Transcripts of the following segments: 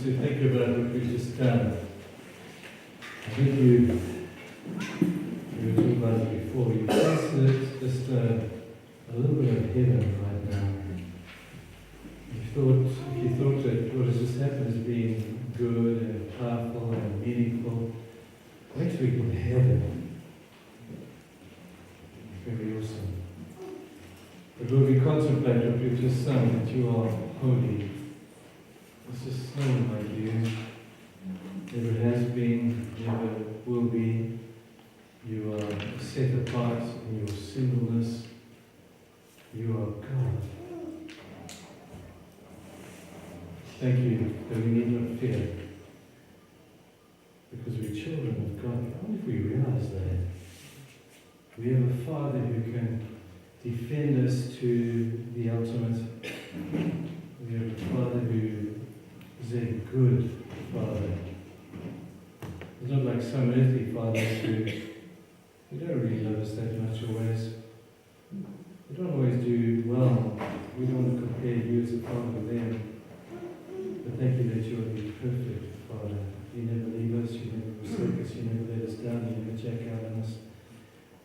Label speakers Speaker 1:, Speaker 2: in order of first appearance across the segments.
Speaker 1: just to think about what we've just done. I think you were talking about it before. You tasted just a little bit of heaven right now. If you thought that what has just happened has been good and powerful and meaningful, next week in heaven, it's very awesome. But when we contemplate what we've just sung, that you are holy, this is so like you. Never has been, never will be. You are set apart in your singleness. You are God. Thank you that we need not fear, because we're children of God. I wonder if we realize that. We have a Father who can defend us to the ultimate. We have a Father who is a good Father. It's not like some earthly fathers who don't really love us that much always. They don't always do well. We don't want to compare you as a father with them. But thank you that you are the perfect Father. You never leave us, you never forsake us, you never let us down, you never check out on us.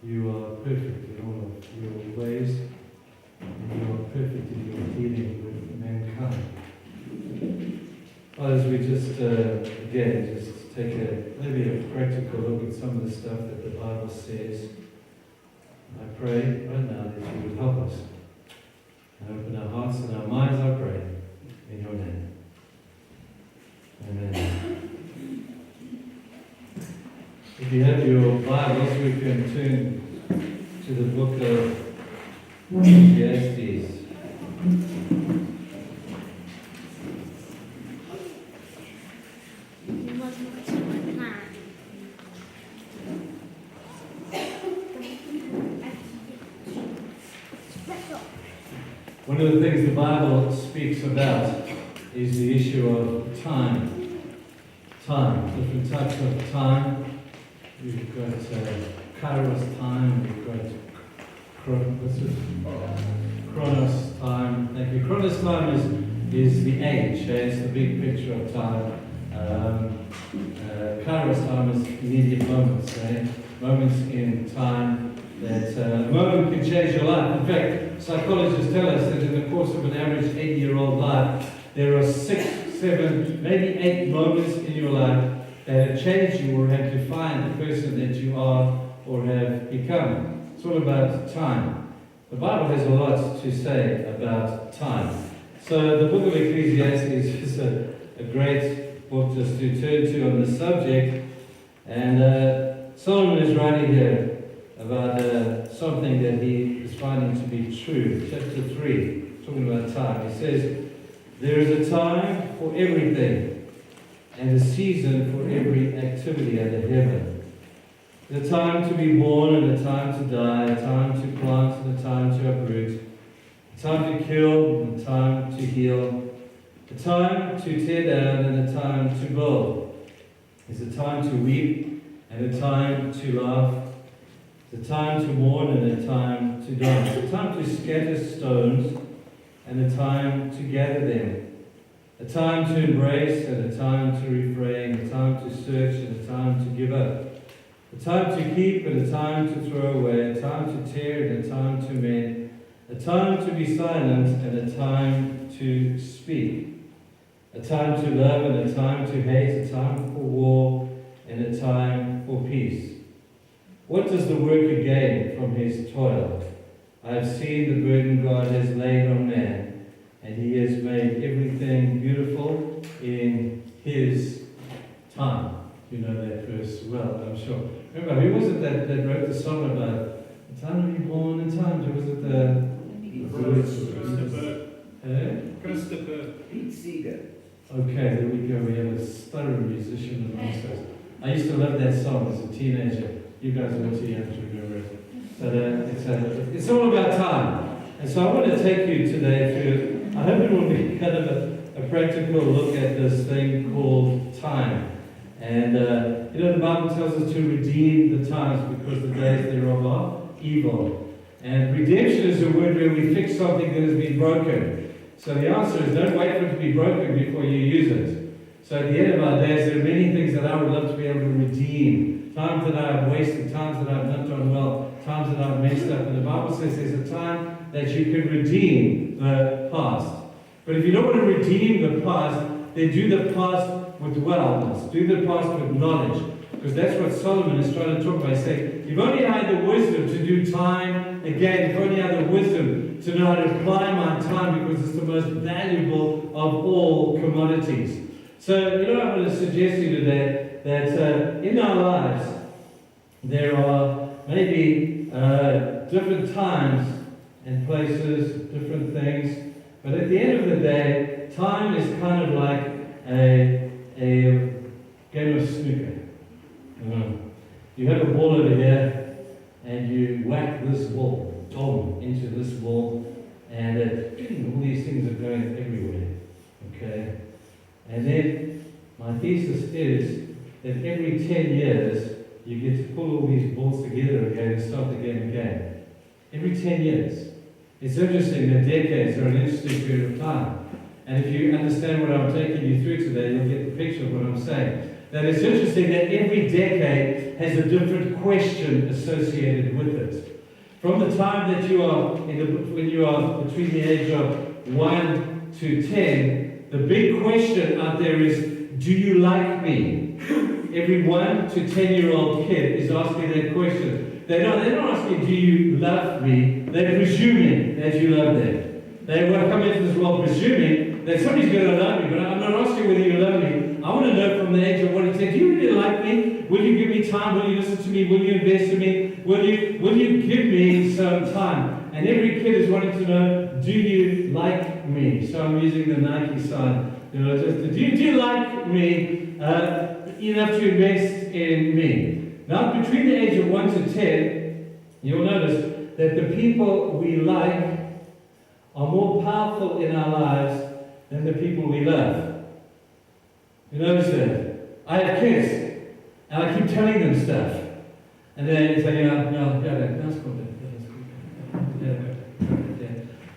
Speaker 1: You are perfect in all of your ways, and you are perfect in your dealing with mankind. As we just, again, just take maybe a practical look at some of the stuff that the Bible says, I pray right now that you would help us and open our hearts and our minds, I pray, in your name. Amen. If you have your Bibles, we can turn to the book of Ecclesiastes. One of the things the Bible speaks about is the issue of time. Time, different types of time. We've got Kairos time, we've got Chronos time. Thank you. Chronos time is the age, it's the big picture of time. Kairos time is immediate moments, moments in time that a moment can change your life. In fact, psychologists tell us that in the course of an average 80-year-old life, there are 6, 7, maybe 8 moments in your life that have changed you or have defined the person that you are or have become. It's all about time. The Bible has a lot to say about time. So the book of Ecclesiastes is a great book just to turn to on this subject. And Solomon is writing here about something that he is finding to be true. Chapter 3, talking about time. He says, there is a time for everything, and a season for every activity under heaven. A time to be born and a time to die, a time to plant and a time to uproot, a time to kill and a time to heal, a time to tear down and a time to build. There's a time to weep and a time to laugh. It's a time to mourn and a time to dance. A time to scatter stones and a time to gather them. A time to embrace and a time to refrain. A time to search and a time to give up. A time to keep and a time to throw away. A time to tear and a time to mend. A time to be silent and a time to speak. A time to love and a time to hate. A time for war and a time for peace. What does the worker gain from his toil? I have seen the burden God has laid on man, and he has made everything beautiful in his time. You know that verse well, I'm sure. Remember, who was it that wrote the song about the time to be born and time to, was it Christopher Pete Seeger. Okay, there we go. We have a thorough musician amongst us. I used to love that song as a teenager. You guys are too young to remember it. But it's all about time. And so I want to take you today through, I hope it will be kind of a practical look at this thing called time. And, the Bible tells us to redeem the times because the days thereof are evil. And redemption is a word where we fix something that has been broken. So the answer is don't wait for it to be broken before you use it. So at the end of our days, there are many things that I would love to be able to redeem. Times that I have wasted, times that I've not done well, times that I've messed up. And the Bible says there's a time that you can redeem the past. But if you don't want to redeem the past, then do the past with wellness. Do the past with knowledge. Because that's what Solomon is trying to talk about. He's saying, you've only had the wisdom to do time again. You've only had the wisdom to know how to apply my time, because it's the most valuable of all commodities. So, you know, I want to suggest to you today that in our lives, there are maybe different times and places, different things. But at the end of the day, time is kind of like a game of snooker. You have a ball over here, and you whack this ball, into this ball, and all these things are going everywhere. Okay? And then my thesis is that every 10 years, you get to pull all these balls together again and start the game again. Every 10 years. It's interesting that decades are an interesting period of time. And if you understand what I'm taking you through today, you'll get the picture of what I'm saying. That it's interesting that every decade has a different question associated with it. From the time that you are, when you are between the age of 1 to 10, the big question out there is, do you like me? Every 1 to 10-year-old kid is asking that question. They're not asking, do you love me? They're presuming that you love them. They will come into this world presuming that somebody's going to love me, but I'm not asking whether you love me. I want to know from the age of 1 to 10, do you really like me? Will you give me time? Will you listen to me? Will you invest in me? Will you give me some time? And every kid is wanting to know, do you like me? So I'm using the Nike sign. You know, just do you like me enough to invest in me? Now, between the age of 1 to 10, you'll notice that the people we like are more powerful in our lives than the people we love. You notice that? I have kids, and I keep telling them stuff. And then say, that's cool.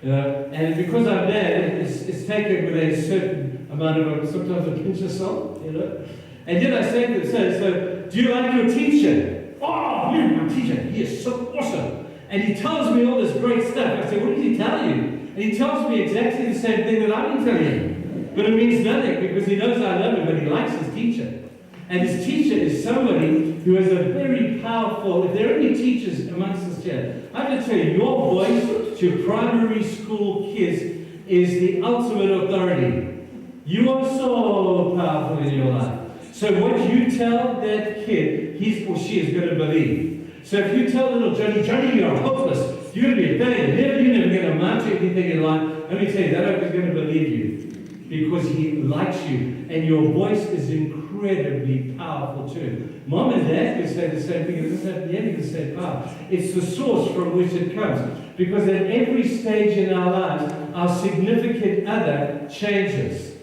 Speaker 1: And because I'm there, it's taken with a certain amount of, sometimes a pinch of salt, you know. And yet I say to them, so do you like your teacher? Oh, my teacher, he is so awesome. And he tells me all this great stuff. I say, what did he tell you? And he tells me exactly the same thing that I didn't tell him. But it means nothing, because he knows I love him, but he likes his teacher. And his teacher is somebody who has a very powerful, if there are any teachers amongst us here, I have to tell you, your voice to primary school kids is the ultimate authority. You are so powerful in your life. So what you tell that kid, he or she is going to believe. So if you tell little Johnny, you're hopeless, you're going to be a failure, you're never going to amount to anything in life, let me tell you, that oak is going to believe you. Because he likes you, and your voice is incredibly powerful too. Mom and dad can say the same thing, it doesn't have the end of the same power. It's the source from which it comes. Because at every stage in our lives, our significant other changes.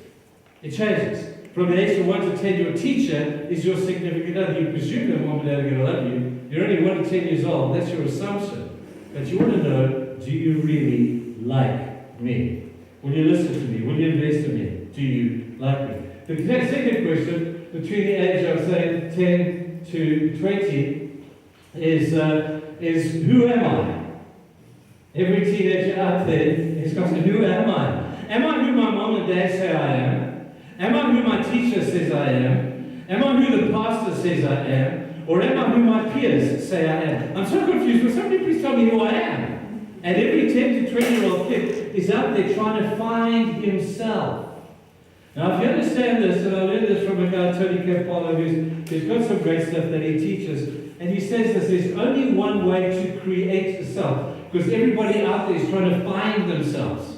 Speaker 1: It changes. From the age of 1 to 10, your teacher is your significant other. You presume that mom and dad are going to love you. You're only 1 to 10 years old. That's your assumption. But you want to know, do you really like me? Will you listen to me? Will you invest in me? Do you like me? The second question, between the age of, say, 10 to 20, is who am I? Every teenager out there is going to say, who am I? Am I who my mom and dad say I am? Am I who my teacher says I am? Am I who the pastor says I am? Or am I who my peers say I am? I'm so confused. Will somebody please tell me who I am? And every 10 to 20-year-old kid is out there trying to find himself. Now, if you understand this, and I learned this from a guy, Tony Campolo, who's got some great stuff that he teaches, and he says this, there's only one way to create a self, because everybody out there is trying to find themselves.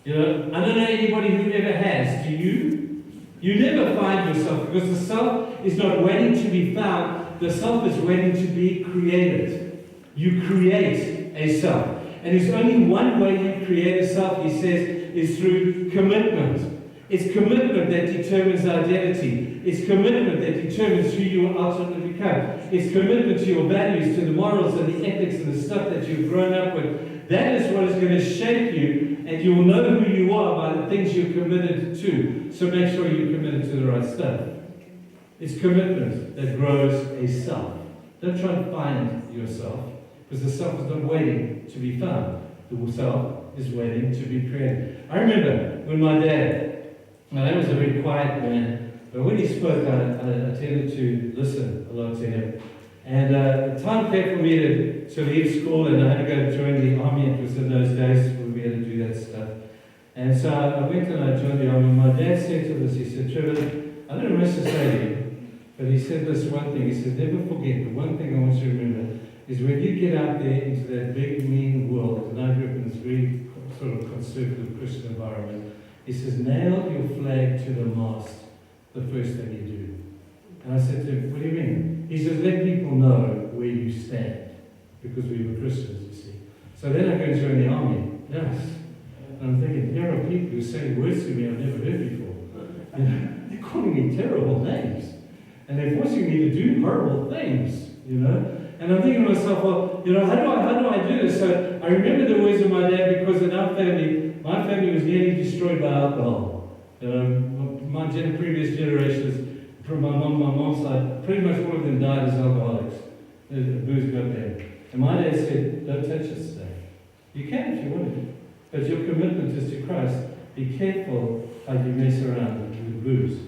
Speaker 1: You know, I don't know anybody who ever has. Do you? You never find yourself, because the self is not waiting to be found, the self is waiting to be created. You create a self. And there's only one way you create a self, he says, is through commitment. It's commitment that determines identity. It's commitment that determines who you will ultimately become. It's commitment to your values, to the morals and the ethics and the stuff that you've grown up with. That is what is going to shape you and you will know who you are by the things you're committed to. So make sure you're committed to the right stuff. It's commitment that grows a self. Don't try and find yourself, because the self is not waiting to be found. The self is waiting to be created. I remember when my dad was a very quiet man, but when he spoke, I tended to listen a lot to him. And the time came for me to leave school, and I had to go join the army. It was in those days when we had to do that stuff. And so I went and I joined the army. My dad said to us, he said, Trevor, I don't know much to say to you, but he said this one thing. He said, never forget, the one thing I want you to remember is when you get out there into that big, mean world, and I grew up in this very sort of conservative Christian environment, he says, nail your flag to the mast the first thing you do. And I said to him, what do you mean? He says, let people know where you stand, because we were Christians, you see. So then I go and join the army. Yes. And I'm thinking, there are people who say words to me I've never heard before. You know, they're calling me terrible names. And they're forcing me to do horrible things, you know. And I'm thinking to myself, well, you know, how do I do this? So I remember the words of my dad, because in our family, my family was nearly destroyed by alcohol. My previous generations, from my mom's side, pretty much all of them died as alcoholics. The booze got there. And my dad said, don't touch this stuff. You can if you want to, but your commitment is to Christ. Be careful how you mess around with booze.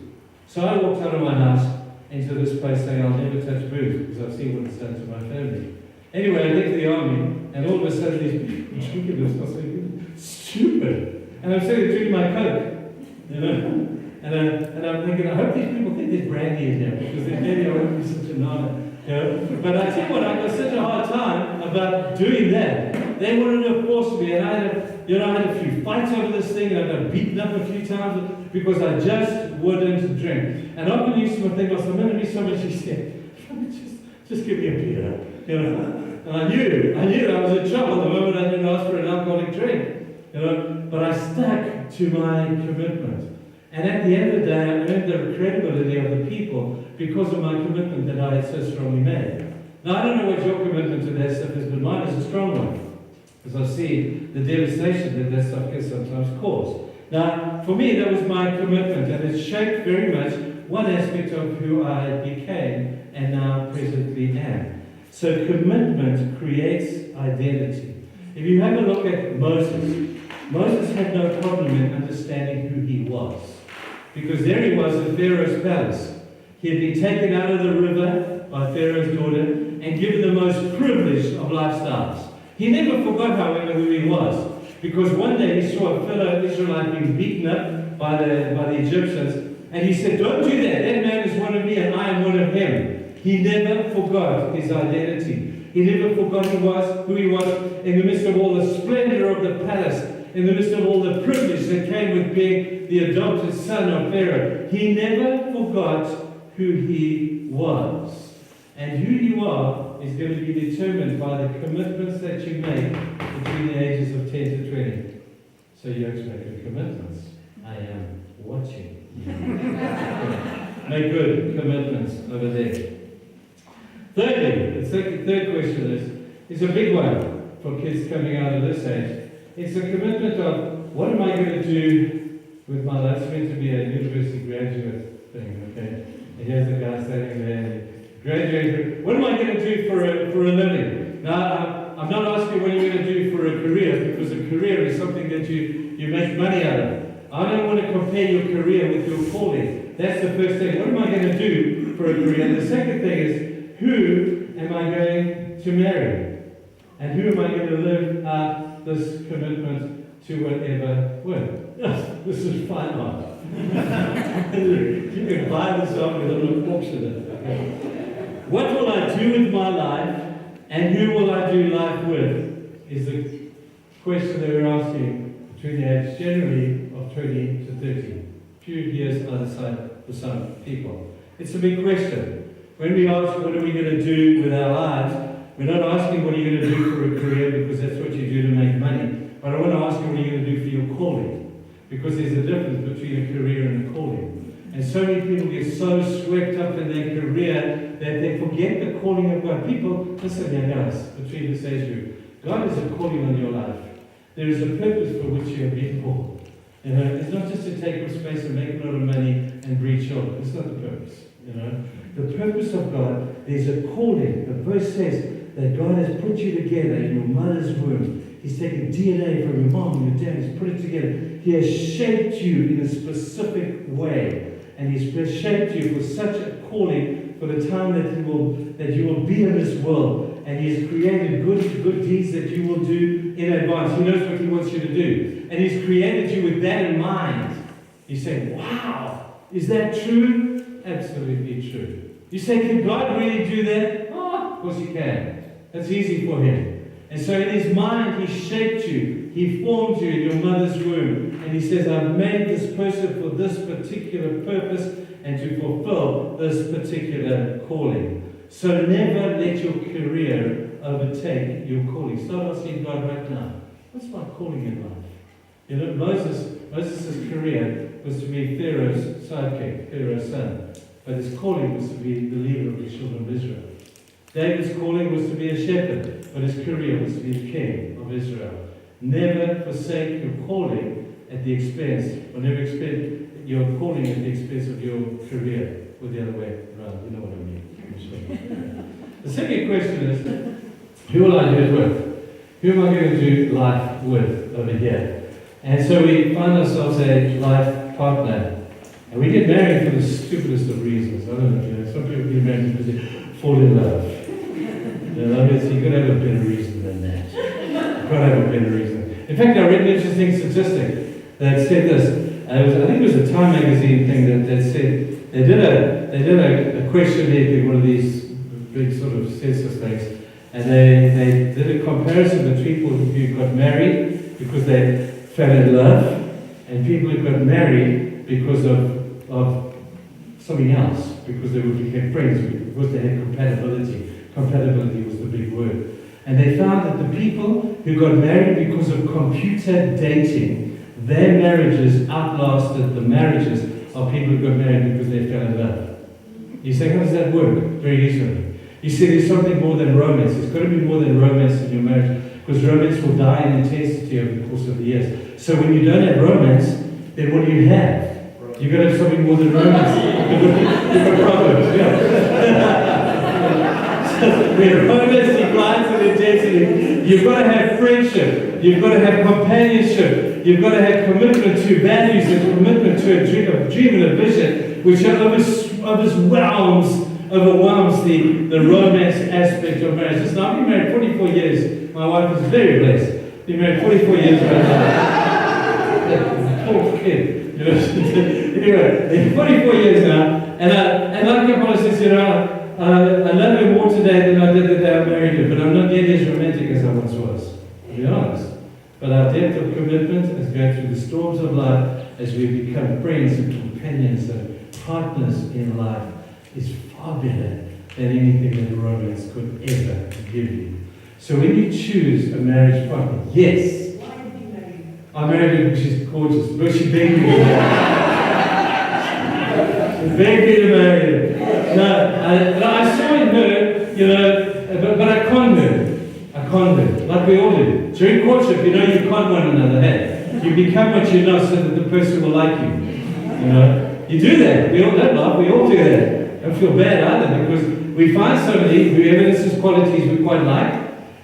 Speaker 1: So I walked out of my house into this place saying, I'll never touch booze, because I've seen what it's done to my family. Anyway, I get to the army, and all of a sudden these people drinking this, I was like, stupid. And I'm sitting drinking my Coke, you know. And I'm thinking, I hope these people think there's brandy in there, because then maybe I won't be such a nana. You know? But I tell you what, I got such a hard time about doing that. They wanted to force me, and I had a few fights over this thing, and I got beaten up a few times because I just wouldn't drink. And often used to think, I'm going to be so much easier. Just give me a beer, you know. And I knew I was in trouble the moment I didn't ask for an alcoholic drink, you know. But I stuck to my commitment. And at the end of the day, I earned the credibility of the people because of my commitment that I had so strongly made. Now, I don't know what your commitment to that stuff is, but mine is a strong one, because I see the devastation that stuff can sometimes cause. Now, for me, that was my commitment, and it shaped very much one aspect of who I became and now presently am. So commitment creates identity. If you have a look at Moses had no problem in understanding who he was, because there he was in Pharaoh's palace. He had been taken out of the river by Pharaoh's daughter and given the most privileged of lifestyles. He never forgot, however, who he was, because one day he saw a fellow Israelite being beaten up by the Egyptians, and he said, don't do that. That man is one of me and I am one of him. He never forgot his identity. He never forgot who he was in the midst of all the splendor of the palace, in the midst of all the privilege that came with being the adopted son of Pharaoh. He never forgot who he was. And who you are is going to be determined by the commitments that you make between the ages of 10 to 20. So you have to make good commitments. I am watching. Make good commitments over there. Thirdly, the third question is a big one for kids coming out of this age. It's a commitment of, what am I going to do with my life? It's meant to be a university graduate thing, okay? And here's the guy standing there, graduated. What am I going to do for a living? Now, I'm not asking what you're going to do for a career, because a career is something that you make money out of. I don't want to compare your career with your calling. That's the first thing. What am I going to do for a career? And the second thing is, who am I going to marry? And who am I going to live out this commitment to whatever with? This is fine art. You can buy this up with an auction. What will I do with my life, and who will I do life with, is the question that we're asking between the age generally of 20 to 30. Few years either side for some people. It's a big question. When we ask what are we going to do with our lives, we're not asking what are you going to do for a career, because that's what you do to make money. But I want to ask you what are you going to do for your calling, because there's a difference between a career and a calling. And so many people get so swept up in their career that they forget the calling of God. People, listen here guys, between this age group, God has a calling on your life. There is a purpose for which you have been born. You know, it's not just to take up space and make a lot of money and breed children. It's not the purpose. You know, the purpose of God, there's a calling. The verse says that God has put you together in your mother's womb. He's taken DNA from your mom and your dad. He's put it together. He has shaped you in a specific way, and He's shaped you for such a calling for the time that you will be in this world. And He's created good deeds that you will do in advance. He knows what He wants you to do. And He's created you with that in mind. You say, wow, is that true? Absolutely true. You say, can God really do that? Oh, of course He can. That's easy for Him. And so in His mind, He shaped you. He formed you in your mother's womb. And He says, I've made this person for this particular purpose and to fulfill this particular calling. So never let your career overtake your calling. Start asking God right now, what's my calling in life? You know, Moses' career was to be Pharaoh's sidekick, Pharaoh's son. But his calling was to be the leader of the children of Israel. David's calling was to be a shepherd, but his career was to be the king of Israel. Never forsake your calling at the expense, or never expect your calling at the expense of your career, or the other way around. You know what I mean? The second question is, who will I do it with? Who am I going to do life with over here? And so we find ourselves a life partner. And we get married for the stupidest of reasons. I don't know, you know, some people get married because they fall in love. You know, you've got to have a better reason than that. You've got to have a better reason. In fact, I read an interesting statistic that said this. I think it was a Time magazine thing that said they did a questionnaire, one of these big sort of census things, and they did a comparison between people who got married because they fell in love and people who got married because of something else, because they became friends, because they had compatibility. Compatibility was the big word. And they found that the people who got married because of computer dating, their marriages outlasted the marriages of people who got married because they fell in love. You say, how does that work? Very easily. You see, there's something more than romance. There's got to be more than romance in your marriage, because romance will die in intensity over the course of the years. So when you don't have romance, then what do you have? You've got to have something more than romance. You've got Proverbs, yeah. So when romance declines in intensity, you've got to have friendship. You've got to have companionship. You've got to have commitment to values and commitment to a dream and a vision, which overwhelms the romance aspect of marriage. Listen, I've been married 44 years. My wife is very blessed. Been married 44 years right now. Poor kid. You know, anyway, 44 years now, and like your brother says, you know, I love her more today than I did the day I married her, but I'm not nearly as romantic as I once was, to be honest. But our depth of commitment as we go through the storms of life, as we become friends and companions and partners in life, is far better than anything that romance could ever give you. So when you choose a marriage partner, yes. I married her because she's gorgeous, but she begged me to marry her. She begged me to marry her. No, I saw in her, you know, but I conned her, like we all do. During courtship, you know, you con one another, hey? You become what you're not so that the person will like you. You know, you do that. We all don't love, we all do that. Don't feel bad either, because we find somebody who evidences qualities we quite like,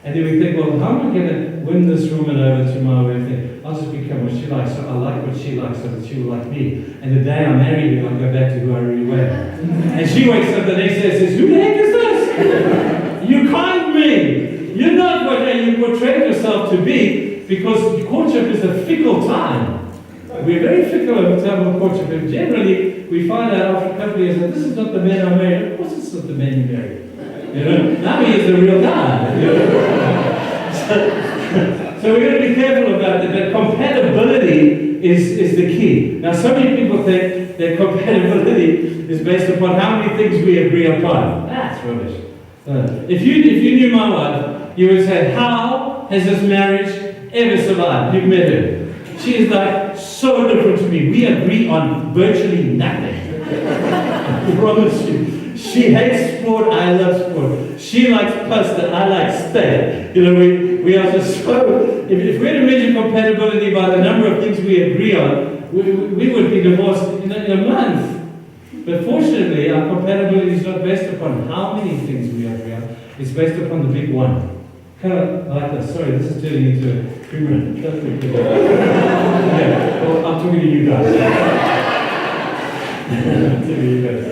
Speaker 1: and then we think, well, how am I going to win this woman over to my way of thinking? I'll just become what she likes, so I like what she likes, so that she will like me. And the day I marry her, I'll go back to who I really am. And she wakes up the next day and says, who the heck is this? You conned me. You're not what you portrayed yourself to be, because courtship is a fickle time. We're very fickle at the time of courtship, and generally we find out after a couple of years that this is not the man I married. Of course it's not the man you married. You know, now he is the real guy. You know? So we're going to be careful about that. But compatibility is the key. Now, so many people think that compatibility is based upon how many things we agree upon. That's rubbish. If you knew my wife, you would say, how has this marriage ever survived? You've met her. She is like so different to me. We agree on virtually nothing. I promise you. She hates sport, I love sport. She likes pasta, I like steak. You know, we are just so if we had to measure compatibility by the number of things we agree on, we would be divorced in a month. But fortunately, our compatibility is not based upon how many things we agree on. It's based upon the big one. Kind of like this. Sorry, this is turning into a criminal. Yeah, well, I'm talking to you guys. I'm talking to you guys.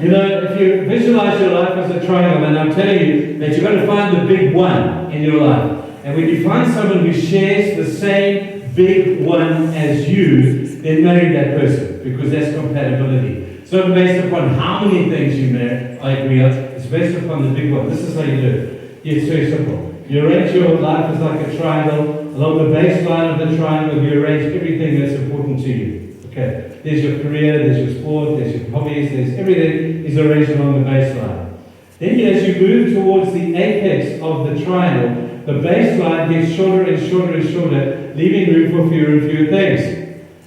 Speaker 1: If you visualize your life as a triangle, and I'm telling you that you've got to find the big one in your life. And when you find someone who shares the same big one as you, then marry that person, because that's compatibility. It's not based upon how many things you agree on, it's based upon the big one. This is how you do it. It's very simple. You arrange your life as like a triangle. Along the baseline of the triangle, you arrange everything that's important to you. Okay, there's your career, there's your sport, there's your hobbies, there's everything is arranged along the baseline. Then as you move towards the apex of the triangle, the baseline gets shorter and shorter and shorter, leaving room for fewer and fewer things.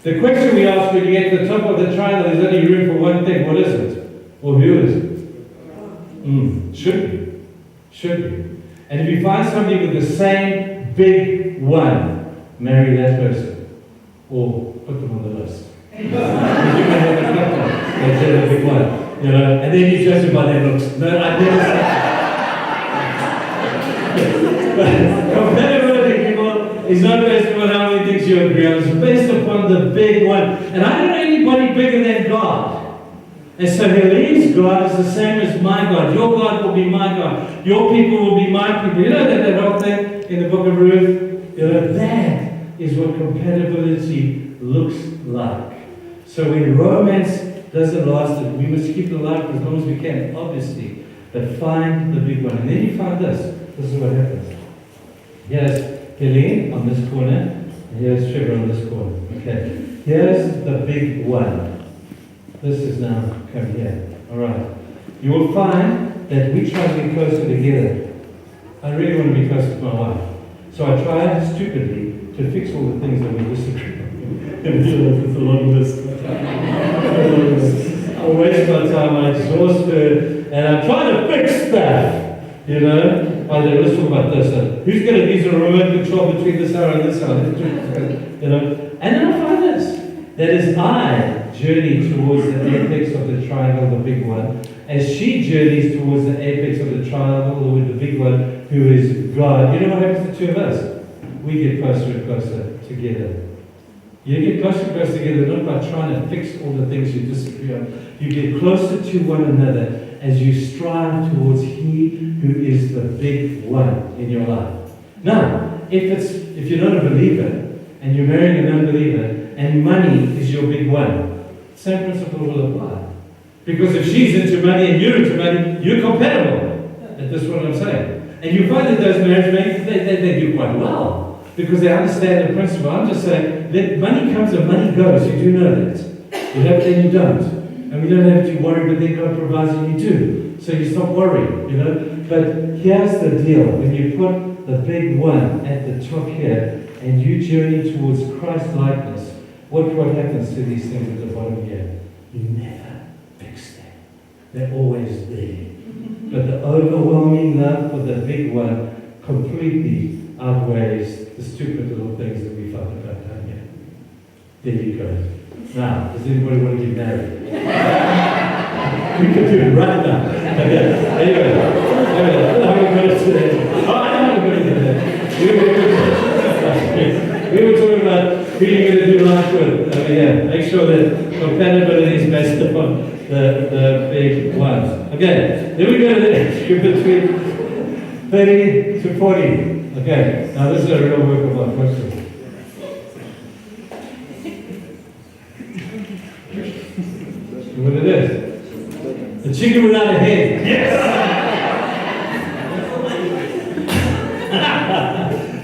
Speaker 1: The question we ask when you get to the top of the triangle is only room for one thing. What is it? Or who is it? Should be. Should be. And if you find somebody with the same big one, marry that person. Or put them on the list. You may have a couple that's a big one. And then you judge them by their looks. No, I never say. Compatibility, people, is not based upon how many things you agree on. It's based upon the big one. And I don't know anybody bigger than God. And so Helene's God is the same as my God. Your God will be my God. Your people will be my people. You know that whole thing in the book of Ruth? That is what compatibility looks like. So when romance doesn't last, we must keep it alive for as long as we can, obviously. But find the big one. And then you find this. This is what happens. Here's Helene on this corner, and here's Trevor on this corner. Okay. Here's the big one. This is now come here. Alright. You will find that we try to be closer together. I really want to be closer to my wife. So I try stupidly to fix all the things that we disagree on. It's a long list. I waste my time, I exhaust her, and I try to fix stuff. Let's talk about this. Who's going to use a remote control between this hour and this hour? And then I find this. That is, I journey towards the apex of the triangle, the big one, as she journeys towards the apex of the triangle with the big one, who is God. You know what happens to the two of us? We get closer and closer together. You get closer and closer together not by trying to fix all the things you disagree on. You get closer to one another as you strive towards He who is the big one in your life. Now, if you're not a believer and you're marrying an unbeliever and money is your big one, same principle will apply. Because if she's into money and you're into money, you're compatible. That's what I'm saying. And you find that those marriages, they do quite well. Because they understand the principle. I'm just saying that money comes and money goes. You do know that. You have it and you don't. And we don't have to worry, but then God provides and you do. So you stop worrying, But here's the deal. When you put the big one at the top here and you journey towards Christ-likeness, what happens to these things at the bottom here? You never fix them. They're always there. But the overwhelming love for the big one completely outweighs the stupid little things that we fight about down here. There you go. Now, does anybody want to get married? We can do it right now. Okay. Anyway, I'm going to do that. We were talking about who you're going to do life with. Make sure that compatibility is based upon the big ones. Okay, then we go to the between 30 to 40. Okay, now this is a real work of art question. What it is? The chicken without a head. Yes!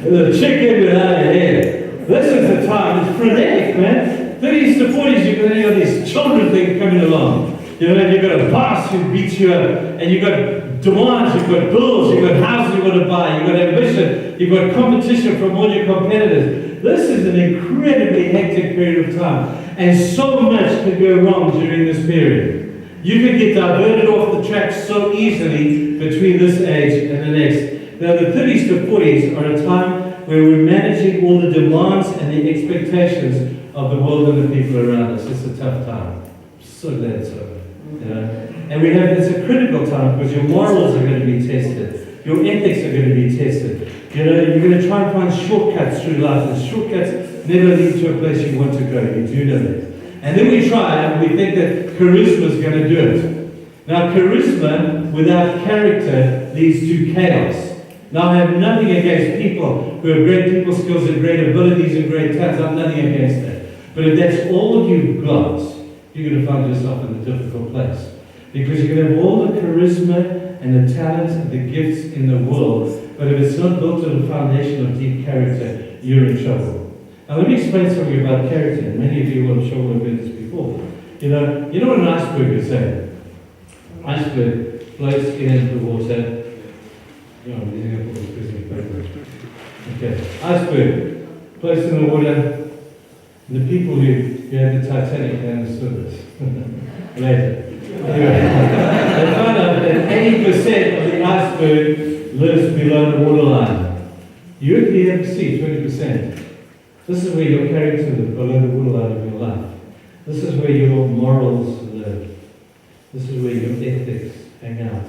Speaker 1: The chicken without a head. This is the time, it's frenetic, man. 30s to 40s, you've got these children things coming along. You've got a boss who beats you up, and you've got demands, you've got bills, you've got houses you've got to buy, you've got ambition, you've got competition from all your competitors. This is an incredibly hectic period of time, and so much can go wrong during this period. You can get diverted off the track so easily between this age and the next. Now, the 30s to 40s are a time where we're managing all the demands and the expectations of the world and the people around us. It's a tough time. So glad it's over. You know? And it's a critical time because your morals are going to be tested. Your ethics are going to be tested. You know, you're going to try and find shortcuts through life. And shortcuts never lead to a place you want to go. You do know that. And then we try and we think that charisma is going to do it. Now, charisma without character leads to chaos. Now, I have nothing against people who have great people skills and great abilities and great talents. I have nothing against that. But if that's all you've got, you're going to find yourself in a difficult place. Because you can have all the charisma and the talents and the gifts in the world, but if it's not built on a foundation of deep character, you're in trouble. Now, let me explain something about character. Many of you, I'm sure, will have heard this before. You know what an iceberg is saying? Iceberg floats in the water. I'm using up all the Christmas paper. Okay. Iceberg floats in the water. And the people who had the Titanic down the surface later. Anyway, they found out that 80% of the iceberg lives below the waterline. You only ever see 20%. This is where your character lives, below the waterline of your life. This is where your morals live. This is where your ethics hang out.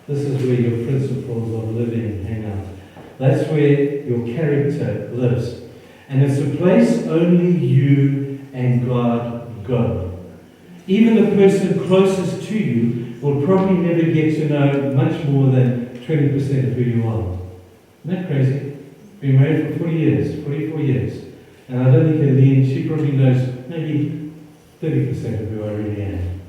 Speaker 1: This is where your principles of living hang out. That's where your character lives. And it's a place only you and God go. Even the person closest to you will probably never get to know much more than 20% of who you are. Isn't that crazy? Been married for 40 years, 44 years. And I don't think Aline, she probably knows maybe 30% of who I really am.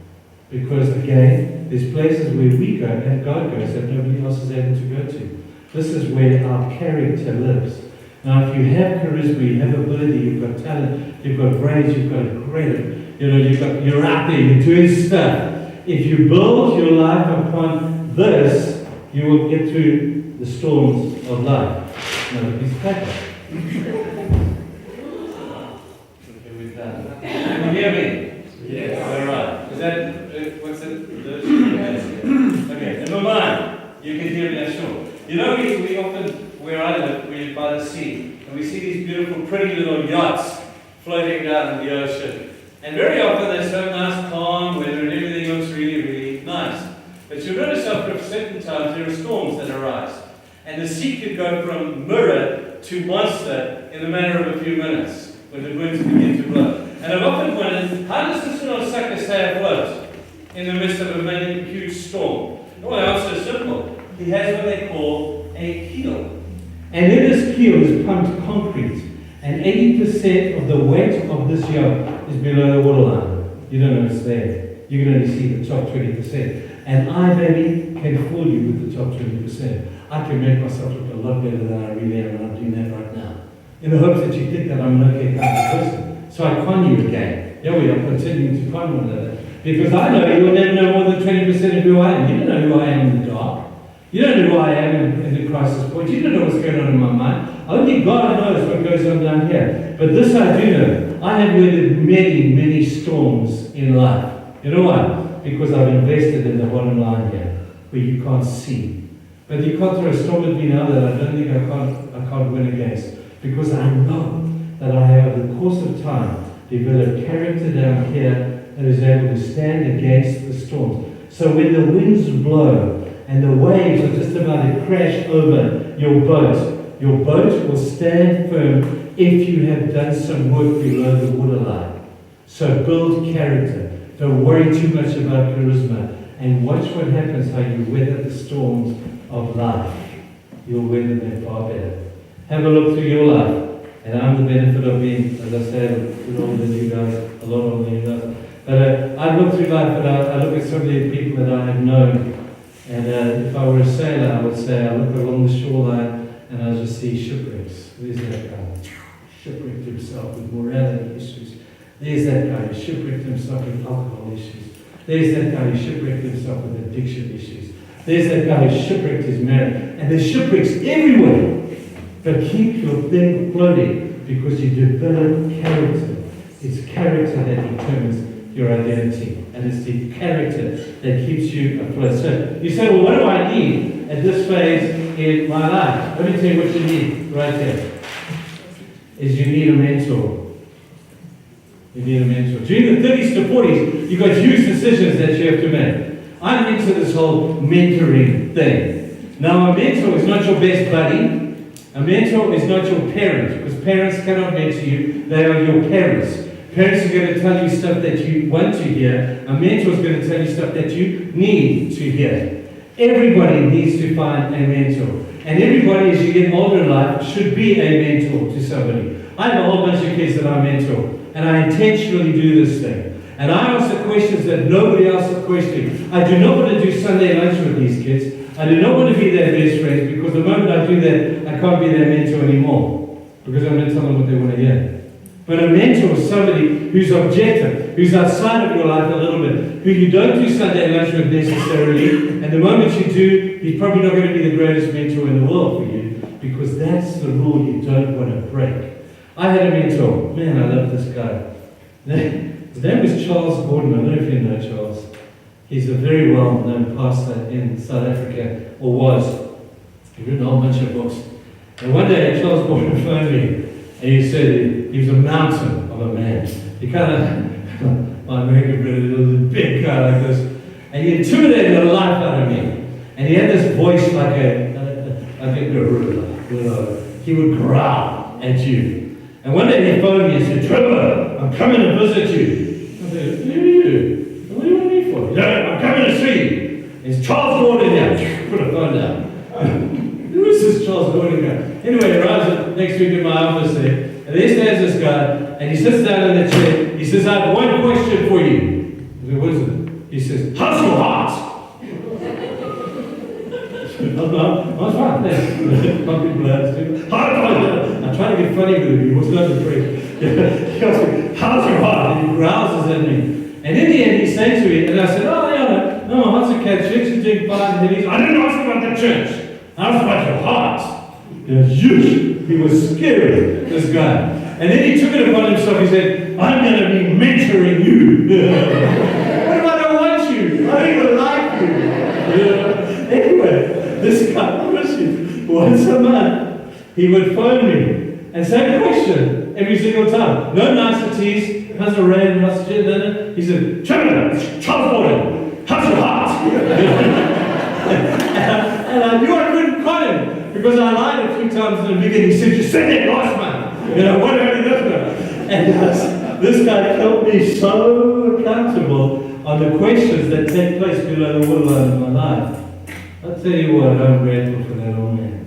Speaker 1: Because again, there's places where we go and God goes that nobody else is able to go to. This is where our character lives. Now, if you have charisma, you have ability, you've got talent, you've got brains, you've got a great, you're out there, you're doing stuff. If you build your life upon this, you will get through the storms of life. Another piece of paper. Can you hear me? Yes. All right. Is that, what's it? Okay, number 9. You can hear me, I'm sure. You know, we often, where I live, we're by the sea, and we see these beautiful, pretty little yachts floating down in the ocean. And very often they're so nice, calm weather, and everything looks really, really nice. But you'll notice after certain times there are storms that arise. And the sea could go from mirror to monster in the matter of a few minutes when the winds begin to blow. And I've often wondered, how does this little sucker stay afloat in the midst of a massive, huge storm? Well, the answer is simple. He has what they call a keel. And in this keel is pumped concrete. And 80% of the weight of this yacht is below the waterline. You don't know it's there. You can only see the top 20%. And I, baby, can fool you with the top 20%. I can make myself look a lot better than I really am, and I'm doing that right now. In the hopes that you think that I'm an okay kind of person. So I con you again. Yeah, we are continuing to con one another. Because I know you will never know more than 20% of who I am. You don't know who I am in the dark. You don't know who I am in the crisis point. You don't know what's going on in my mind. Only God knows what goes on down here. But this I do know. I have weathered many, many storms in life. You know why? Because I've invested in the bottom line here, where you can't see. But you can't throw a storm at me now that I don't think I can't win against. Because I know that I have, in the course of time, developed character down here that is able to stand against the storms. So when the winds blow and the waves are just about to crash over your boat will stand firm if you have done some work below the waterline. So build character. Don't worry too much about charisma. And watch what happens, how you weather the storms of life. You'll weather them far better. Have a look through your life. And I'm the benefit of being, as I said, a bit older than you guys, a lot older than you guys. But I look through life, but I look at some of the people that I have known. And if I were a sailor, I would say I look along the shoreline and I just see shipwrecks. There's that guy, shipwrecked himself with morality issues. There's that guy who shipwrecked himself with alcohol issues. There's that guy who shipwrecked himself with addiction issues. There's that guy who shipwrecked his marriage. And there's shipwrecks everywhere. But keep your thing floating because you develop character. It's character that determines your identity. And it's the character that keeps you afloat. So you say, well, what do I need at this phase in my life? Let me tell you what you need right here. is you need a mentor. You need a mentor. During the 30s to 40s, you've got huge decisions that you have to make. I'm into this whole mentoring thing. Now, a mentor is not your best buddy. A mentor is not your parent, because parents cannot mentor you. They are your parents. Parents are going to tell you stuff that you want to hear. A mentor is going to tell you stuff that you need to hear. Everybody needs to find a mentor. And everybody, as you get older in life, should be a mentor to somebody. I have a whole bunch of kids that I mentor. And I intentionally do this thing. And I ask the questions that nobody else is questioning. I do not want to do Sunday lunch with these kids. I do not want to be their best friends, because the moment I do that, I can't be their mentor anymore. Because I'm going to tell them what they want to hear. But a mentor is somebody who's objective, who's outside of your life a little bit, who you don't do Sunday lunch with necessarily. And the moment you do, he's probably not going to be the greatest mentor in the world for you, because that's the rule you don't want to break. I had a mentor. Man, I love this guy. His name was Charles Gordon. I don't know if you know Charles. He's a very well-known pastor in South Africa, or was. He's written a whole bunch of books. And one day, Charles Gordon phoned me, and he said he was a mountain of a man. He kind of, my American brother, he was a big guy like this. And he intimidated the life out of me. And he had this voice like I think a gorilla. He would growl at you. And one day he phoned me and said, "Trevor, I'm coming to visit you." I said, "Who are you? What do you want me for?" "No, I'm coming to see you. It's Charles Gordon here." Put the phone down. Who is this Charles Gordon guy? Anyway, he arrives next week in my office there, and there stands this guy, and he sits down in the chair. He says, "I have one question for you." I said, "What is it?" He says, "How's your heart?" I'm fine, thanks. I'm trying to get funny with him. He was not afraid. He goes, "How's your heart?" And he growls at me. And in the end, he said to me, and I said, "Oh, yeah, no, my heart's okay. Church is doing fine." And he said, "I didn't ask about the church. I asked about your heart." He was scary, this guy. And then he took it upon himself. He said, "I'm going to be mentoring you." What if I don't want you? I don't even like you. Anyway, this guy, once a month, he would phone me and same question every single time. No niceties. How's the rain? How's the dinner? He said, "Trevor, it's Charles Gordon. How's your heart?" And I knew I couldn't call him, because I lied a few times in the beginning. He said, "You said that last month. What about this one?" And this guy kept me so accountable on the questions that take place below the waterline of my life. I'll tell you what, I'm grateful for that old man.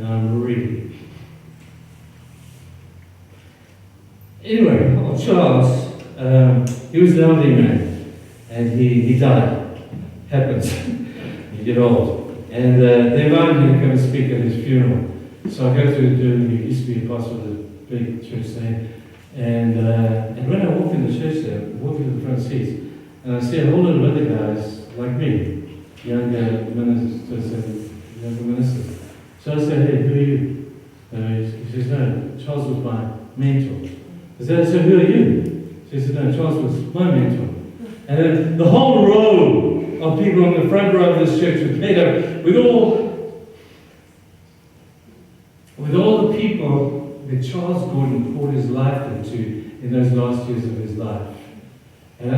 Speaker 1: I'm really. Anyway, Charles, he was an elderly man, and he died. Happens. You get old. And they invited me to come and speak at his funeral. So I go to Durban. He used to be a pastor of the big church there. And when I walk in the church there, I walk into the front seats, and I see a whole lot of other guys like me, younger ministers. So I said, "Hey, who are you?" He says, "No, Charles was my mentor." I said, "So who are you?" She said, "No, Charles was my mentor." And then the whole row of people on the front row of this church were made up with all the people that Charles Gordon poured his life into in those last years of his life. And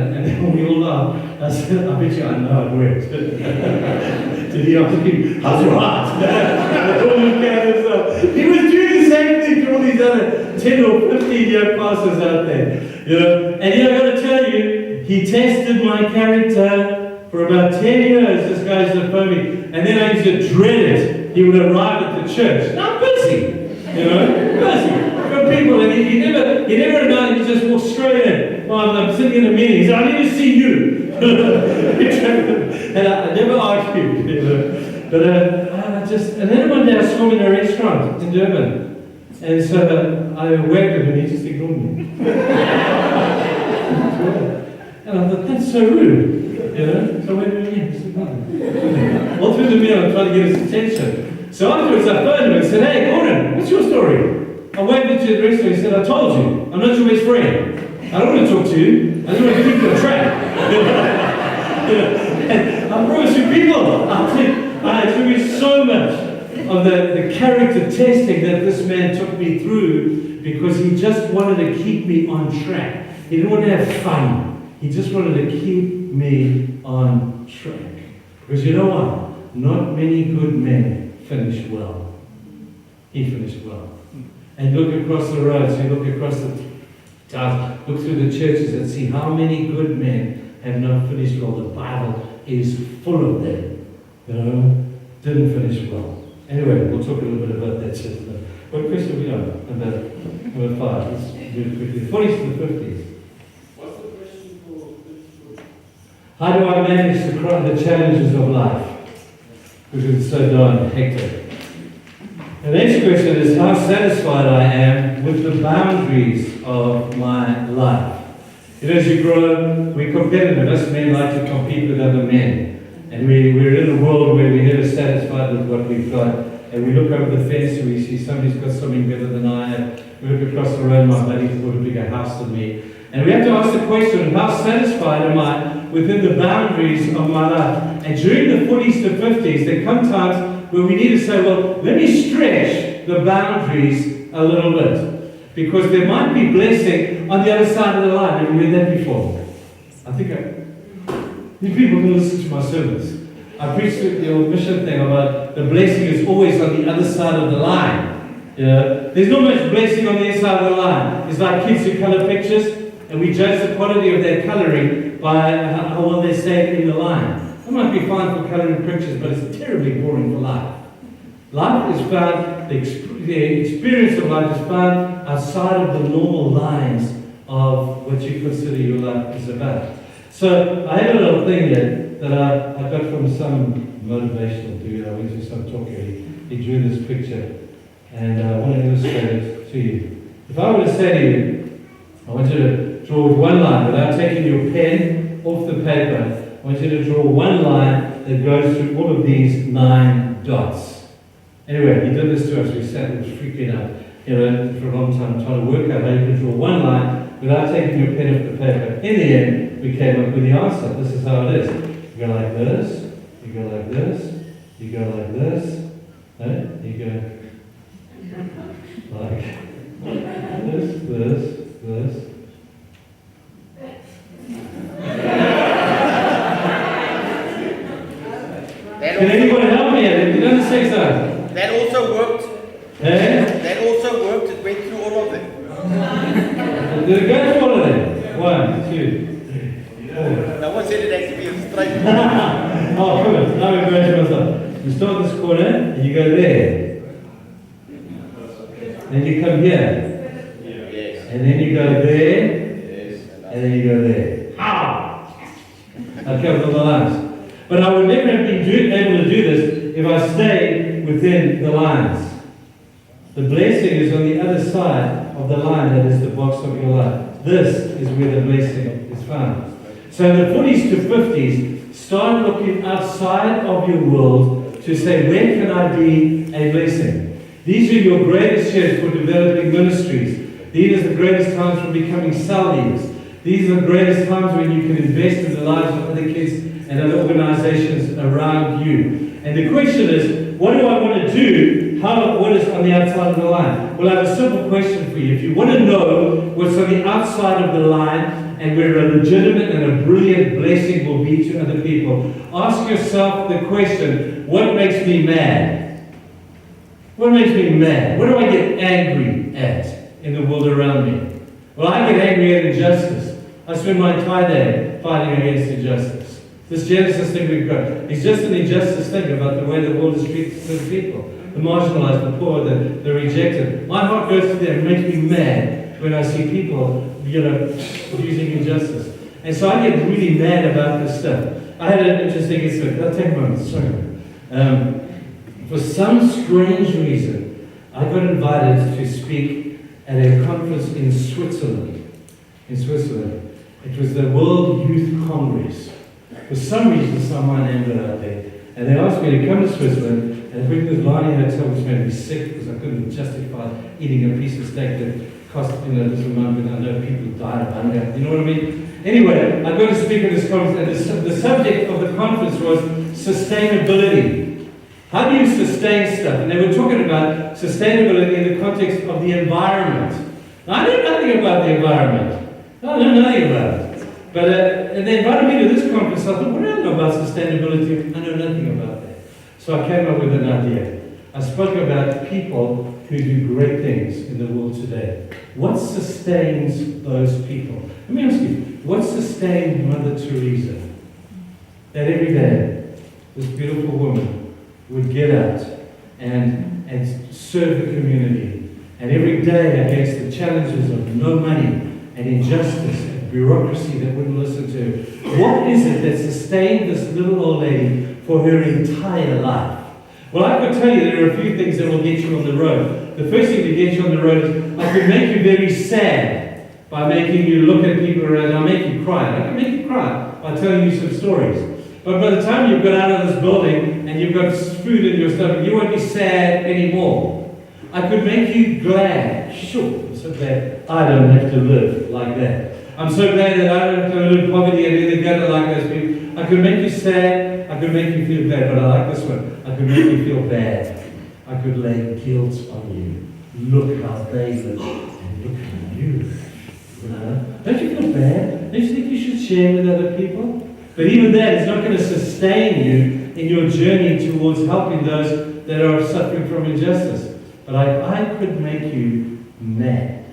Speaker 1: when we all laughed, I said, "I bet you I know it works." Did he ask you, "How's your heart?" He was doing the same thing to all these other 10 or 15 young pastors out there. And I got to tell you, he tested my character for about 10 years. This guy's the phone me. And then I used to dread it. He would arrive at the church. "Now I'm busy." Busy. Got people, and he never announced, he just walked straight in. "Oh, I'm sitting in a meeting." He said, "I need to see you." And I never argued, But and then one day I saw him in a restaurant in Durban. And so I waved at him, and he just ignored me. And I thought, that's so rude. So I went to him, all through the meal, I'm trying to get his attention. So afterwards I phoned him and said, "Hey, Gordon, what's your story?" I waved at you at the restaurant. He said, "I told you, I'm not your best friend. I don't want to talk to you. I just want to keep you on track." And I promise you, people, I attribute so much of the character testing that this man took me through, because he just wanted to keep me on track. He didn't want to have fun. He just wanted to keep me on track. Because you know what? Not many good men finish well. He finished well. And look across the roads, you look across the towns, look through the churches and see how many good men have not finished well. The Bible is full of them. You know, didn't finish well. Anyway, we'll talk a little bit about that. What question have we got? Number 5. Let's do it quickly. 40s to the 50s.
Speaker 2: What's the question for?
Speaker 1: How do I manage the challenges of life? Because it's so darn hectic. The next question is how satisfied I am with the boundaries of my life. You know, as you grow, we're competitive. Us men like to compete with other men. And we're in a world where we're never satisfied with what we've got. And we look over the fence and we see somebody's got something better than I have. We look across the road, my buddy's got a bigger house than me. And we have to ask the question, how satisfied am I within the boundaries of my life? And during the 40s to 50s, there come times where we need to say, well, let me stretch the boundaries a little bit. Because there might be blessing on the other side of the line. Have you heard that before? I think you people can listen to my sermons. I preached the old mission thing about the blessing is always on the other side of the line. Yeah? There's not much blessing on the inside of the line. It's like kids who color pictures, and we judge the quality of their coloring by how well they say in the line. It might be fine for coloring pictures, but it's terribly boring for life. Life is found, the experience of life is found outside of the normal lines of what you consider your life is about. So I had a little thing there that I got from some motivational dude. I went to some talk here. He drew this picture, and I want to illustrate it to you. If I were to say to you, I want you to draw one line without taking your pen off the paper. I want you to draw one line that goes through all of these 9 dots. Anyway, he did this to us. We sat and was freaking out, for a long time, trying to work out how you can draw one line without taking your pen off the paper. In the end, we came up with the answer. This is how it is. You go like this, you go like this, you go like this, you go like this. Can anyone help me? You don't say so.
Speaker 2: That also worked.
Speaker 1: Eh?
Speaker 2: That also worked. It went through all of them.
Speaker 1: Did it go through all of them? 1, 2.
Speaker 2: No one said it had to be a straight.
Speaker 1: Oh, good. Now we're going to myself. You start this corner and you go there. Then you come here.
Speaker 2: Yes.
Speaker 1: And then you go there.
Speaker 2: Yes.
Speaker 1: And then you go there. Ah! I covered all the lines. But I would never have been able to do this if I stayed within the lines. The blessing is on the other side of the line that is the box of your life. This is where the blessing is found. So in the 40s to 50s, start looking outside of your world to say, where can I be a blessing? These are your greatest years for developing ministries. These are the greatest times for becoming cell leaders. These are the greatest times when you can invest in the lives of other kids and other organizations around you. And the question is, what do I want to do? What is on the outside of the line? Well, I have a simple question for you. If you want to know what's on the outside of the line, and where a legitimate and a brilliant blessing will be to other people, ask yourself the question, what makes me mad? What makes me mad? What do I get angry at in the world around me? Well, I get angry at injustice. I spend my entire day fighting against injustice. This Genesis thing we've got is just an injustice thing about the way the world is treating certain people. The marginalized, the poor, the rejected. My heart goes to them. It makes me mad when I see people using injustice. And so I get really mad about this stuff. I had an interesting incident. I'll take a moment. Sorry. For some strange reason, I got invited to speak at a conference in Switzerland. It was the World Youth Congress. For some reason, someone ended up there. And they asked me to come to Switzerland and bring this Lani hotel, which made me sick because I couldn't justify eating a piece of steak that cost this amount, but I know people died of hunger. You know what I mean? Anyway, I got to speak at this conference, and the subject of the conference was sustainability. How do you sustain stuff? And they were talking about sustainability in the context of the environment. I know nothing about the environment. I know nothing about it. But and they invited me to this conference. I thought, what do I know about sustainability? I know nothing about that. So I came up with an idea. I spoke about people who do great things in the world today. What sustains those people? Let me ask you, what sustained Mother Teresa? That every day, this beautiful woman would get out and serve the community. And every day against the challenges of no money and injustice and bureaucracy that wouldn't listen to her. What is it that sustained this little old lady for her entire life? Well, I could tell you there are a few things that will get you on the road. The first thing to get you on the road is I could make you very sad by making you look at people around. I'll make you cry. I can make you cry by telling you some stories. But by the time you've got out of this building and you've got food in your stomach, you won't be sad anymore. I could make you glad. Sure, I'm so glad I don't have to live like that. I'm so glad that I don't have to live in poverty and in the gutter like those people. I could make you sad. I could make you feel bad. But I like this one. I could make you feel bad. I could lay guilt on you. Look how they live and look how you live. You know? Don't you feel bad? Don't you think you should share with other people? But even that is not going to sustain you in your journey towards helping those that are suffering from injustice. But I could make you mad.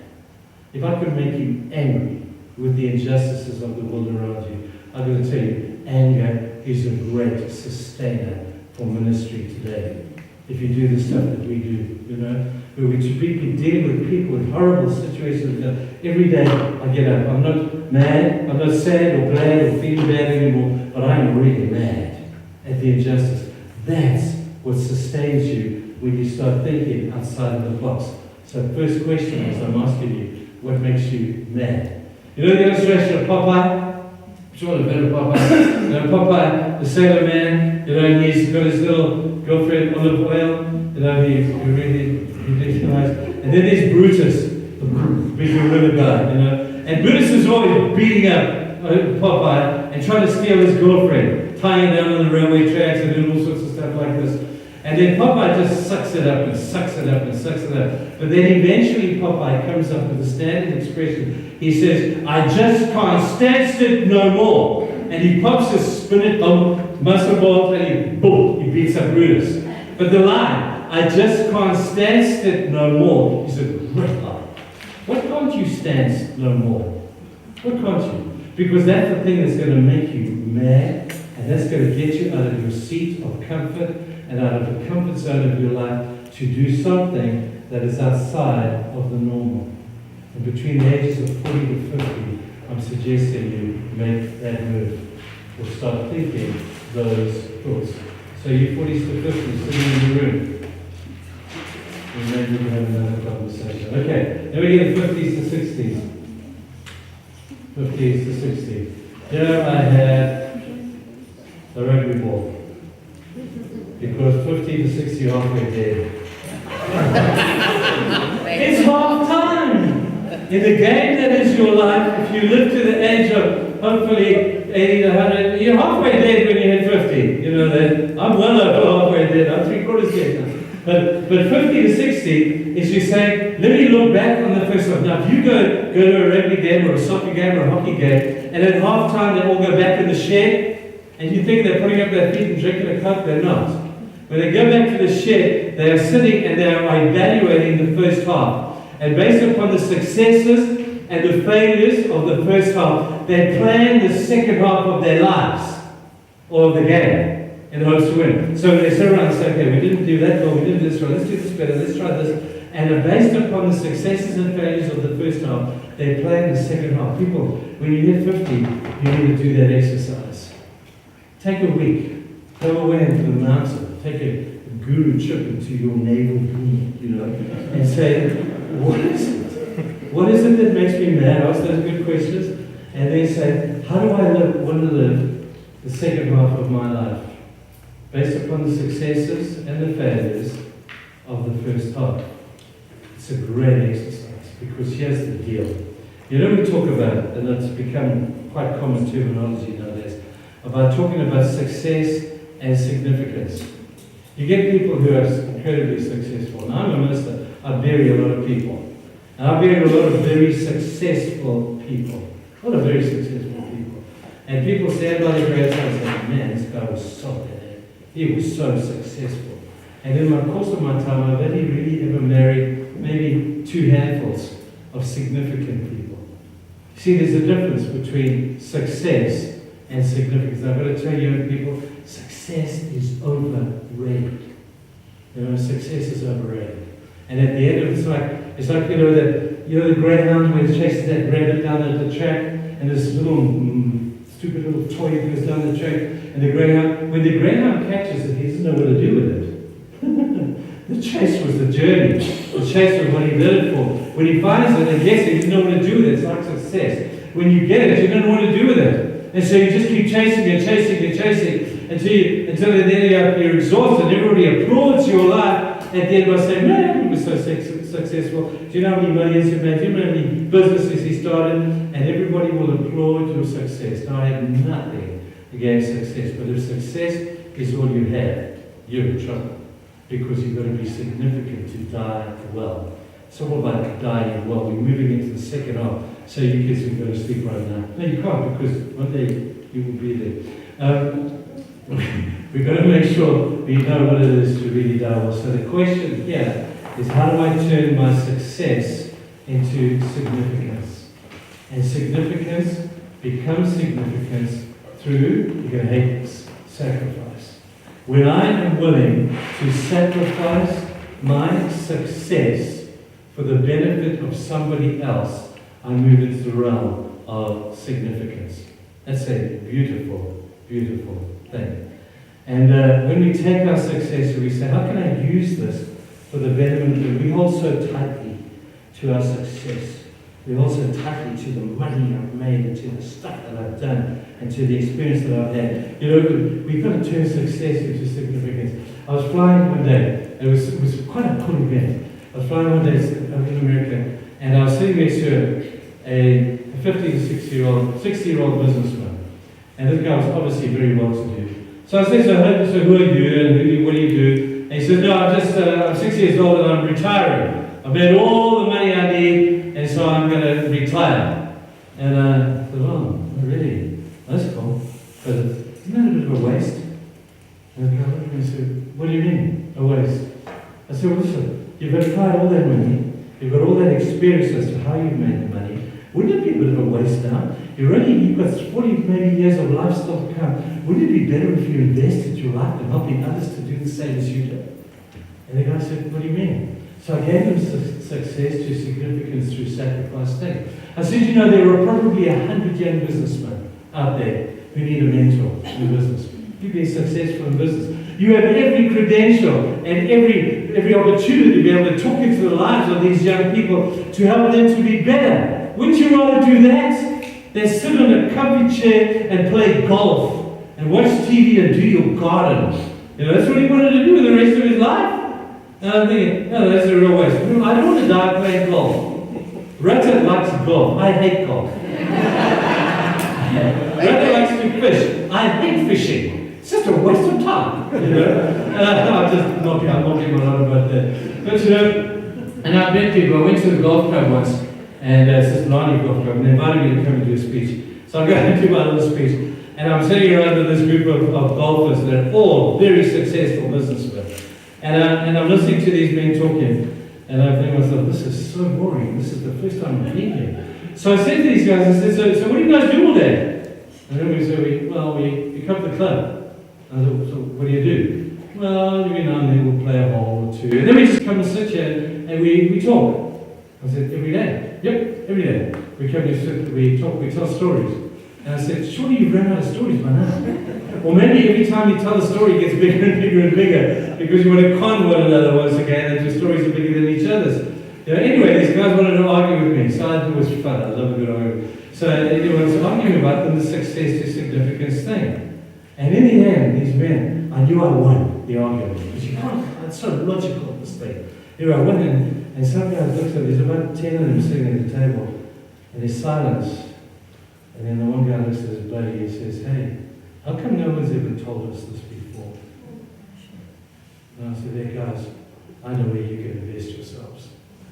Speaker 1: If I could make you angry with the injustices of the world around you, I'm going to tell you, anger is a great sustainer for ministry today. If you do the stuff that we do, you know, where we deal with people with horrible situations. Every day I get up. I'm not mad, I'm not sad or glad or feeling bad anymore, but I'm really mad at the injustice. That's what sustains you when you start thinking outside of the box. So first question is, I'm asking you, what makes you mad? You know the illustration of Popeye? Sure, the better Popeye. You know, Popeye, the sailor man, you know, he's got his little girlfriend, Olive Oil, you know, he's really ridiculous. And then there's Brutus, the big gorilla guy, you know. And Brutus is always beating up Popeye and trying to steal his girlfriend, tying her down on the railway tracks and doing all sorts of stuff like this. And then Popeye just sucks it up and sucks it up and sucks it up. But then eventually Popeye comes up with a standard expression. He says, I just can't stand it no more. And he pops his spinach muscle ball and he beats up Brutus. But the line, I just can't stand it no more, is a great line. What can't you stand no more? What can't you? Because that's the thing that's going to make you mad, and that's going to get you out of your seat of comfort and out of the comfort zone of your life to do something that is outside of the normal. And between the ages of 40 to 50, I'm suggesting you make that move or start thinking those thoughts. So you 40s to 50s sitting in the room, and maybe we can have another conversation. Okay, then we get 50s to 60s. 50s to 60s. Here I had the rugby ball. Because 50 to 60 halfway dead. It's half time. In the game that is your life, if you live to the age of hopefully 80 to 100, you're halfway dead when you hit 50. You know that. I'm well over halfway dead. I'm 3/4 dead now. But 50 to 60 is you saying, let me look back on the first time. Now, if you go to a rugby game or a soccer game or a hockey game, and at half time they all go back in the shed, and you think they're putting up their feet and drinking a cup, they're not. When they go back to the shed, they are sitting and they are evaluating the first half. And based upon the successes and the failures of the first half, they plan the second half of their lives or of the game in hopes to win. So they sit around and say, okay, we didn't do that well, we didn't do this well, let's do this better, let's try this. And based upon the successes and failures of the first half, they plan the second half. People, when you hit 50, you need to do that exercise. Take a week, go away into the mountain, take a guru trip into your navel being, you know, and say, what is it? What is it that makes me mad? Ask those good questions. And then say, how do I want to live the second half of my life? Based upon the successes and the failures of the first half. It's a great exercise because here's the deal. You know, we talk about, and it's become quite common terminology nowadays, about talking about success and significance. You get people who are incredibly successful. And I'm a minister, I bury a lot of people. And I've been with a lot of very successful people. A lot of very successful people. And people stand by their graveside and say, man, this guy was so bad. He was so successful. And in the course of my time, I've only really ever married maybe 2 handfuls of significant people. See, there's a difference between success and significance. I've got to tell you, young people, success is overrated. You know, success is overrated. And at the end of it, it's like the greyhound when it chases that rabbit down the track, and this little stupid little toy goes down the track, and when the greyhound catches it, he doesn't know what to do with it. The chase was the journey. The chase was what he did it for. When he finds it and gets it, he doesn't know what to do with it. It's like success. When you get it, you don't know what to do with it. And so you just keep chasing and chasing and chasing until at the end you're exhausted. Everybody applauds your life at the end by saying, man, he was so successful. Do you know how many millions he made? Do you know how many businesses he started? And everybody will applaud your success. Now, I have nothing against success, but if success is all you have, you're in trouble. Because you've got to be significant to die well. So what about dying well? We're moving into the second half. So you kids can go to sleep right now. No, you can't, because one day you will be there. We've got to make sure we know what it is to really die well. So the question here is, how do I turn my success into significance? And significance becomes significance through, you're going to hate this, sacrifice. When I am willing to sacrifice my success for the benefit of somebody else, I move into the realm of significance. That's a beautiful, beautiful thing. And when we take our success and we say, how can I use this for the betterment? We hold so tightly to our success. We hold so tightly to the money I've made and to the stuff that I've done and to the experience that I've had. You know, we've got to turn success into significance. I was flying one day. It was quite a cool event. I was flying one day in America, and I was sitting next to a 50 to 60-year-old businessman. And this guy was obviously very well to do. So I said, so who are you and what do you do? And he said, no, I'm 6 years old and I'm retiring. I've made all the money I need, and so I'm going to retire. And I thought, oh, really? That's cool. But isn't that a bit of a waste? And the guy looked at me and said, what do you mean, a waste? I said, well, listen, you've applied all that money, you've got all that experience as to how you've made the money. Wouldn't it be a bit of a waste now? You've got 40 maybe years of life still to come. Wouldn't it be better if you invested your life in helping others to do the same as you did? And the guy said, what do you mean? So I gave him success to significance through sacrifice things. I said, you know, there are probably 100 young businessmen out there who need a mentor in business. You've been successful in business. You have every credential and every opportunity to be able to talk into the lives of these young people to help them to be better. Wouldn't you rather do that than sit in a comfy chair and play golf and watch TV and do your garden? You know, that's what he wanted to do with the rest of his life. And I'm thinking, no, that's a real waste. I don't want to die playing golf. Rata likes golf. I hate golf. Rata likes to fish. I hate fishing. It's just a waste of time, you know. I'm just knocking on about that. But you know, and I've met people. I went to the golf club once, and it's this Lani golf club, and they invited me to come and do a speech. So I'm going to do my little speech, and I'm sitting around with this group of golfers that are all very successful businessmen. And I'm listening to these men talking, and I'm thinking to myself, this is so boring. This is the first time I've been here. So I said to these guys, I said, so what do you guys do all day? And then we said, we come to the club. I said, so what do you do? Well, every now and then we'll play a hole or two. And then we just come and sit here and we talk. I said, every day? Yep, every day. We come and sit, we talk, we tell stories. And I said, surely you've run out of stories by now. Or maybe every time you tell a story, it gets bigger and bigger and bigger because you want to con one another once again, and your stories are bigger than each other's. You know, anyway, these guys wanted to argue with me, so it was fun. I love a good argument. So everyone was arguing about them, the success to significance thing. And in the end, these men, I knew I won the argument because you can't. It's so logical, this thing. Anyway, I went in, and some guys looked at me. There's about 10 of them sitting at the table, and there's silence. And then the one guy looks at his buddy and says, hey, how come no one's ever told us this before? And I said, hey guys, I know where you can invest yourselves.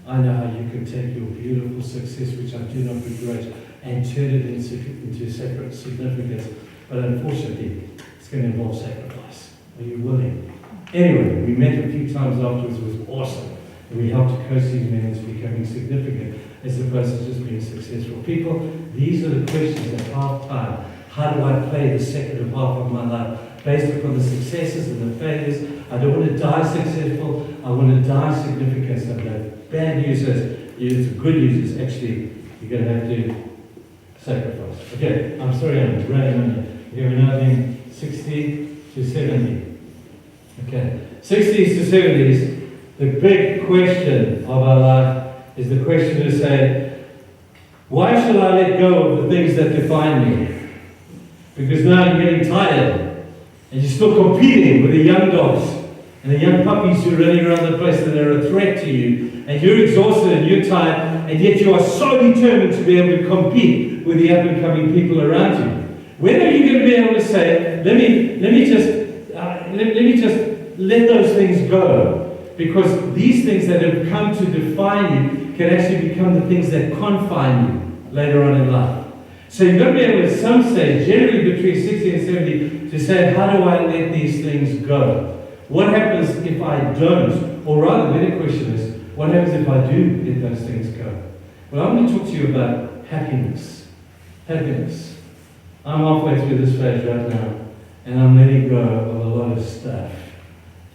Speaker 1: I know how you can take your beautiful success, which I do not begrudge, and turn it into separate significance. But unfortunately, it's going to involve sacrifice. Are you willing? Anyway, we met a few times afterwards. It was awesome. And we helped coach these men into becoming significant as opposed to just being successful. People, these are the questions at half time. How do I play the second half of my life? Based upon the successes and the failures. I don't want to die successful. I want to die significant. So the bad news is, the good news is actually you're going to have to sacrifice. Okay, I'm sorry I'm running on you. Okay, we're now doing 60 to 70. Okay, 60s to 70s, the big question of our life is the question to say, why should I let go of the things that define me? Because now you're getting tired and you're still competing with the young dogs and the young puppies who are running around the place that are a threat to you, and you're exhausted and you're tired, and yet you are so determined to be able to compete with the up-and-coming people around you. When are you going to be able to say, let me just let those things go? Because these things that have come to define you can actually become the things that confine you later on in life. So you've got to be able at some stage, generally between 60 and 70, to say, how do I let these things go? What happens if I don't? Or rather, the better question is, what happens if I do let those things go? Well, I'm going to talk to you about happiness. Happiness. I'm halfway through this phase right now, and I'm letting go of a lot of stuff.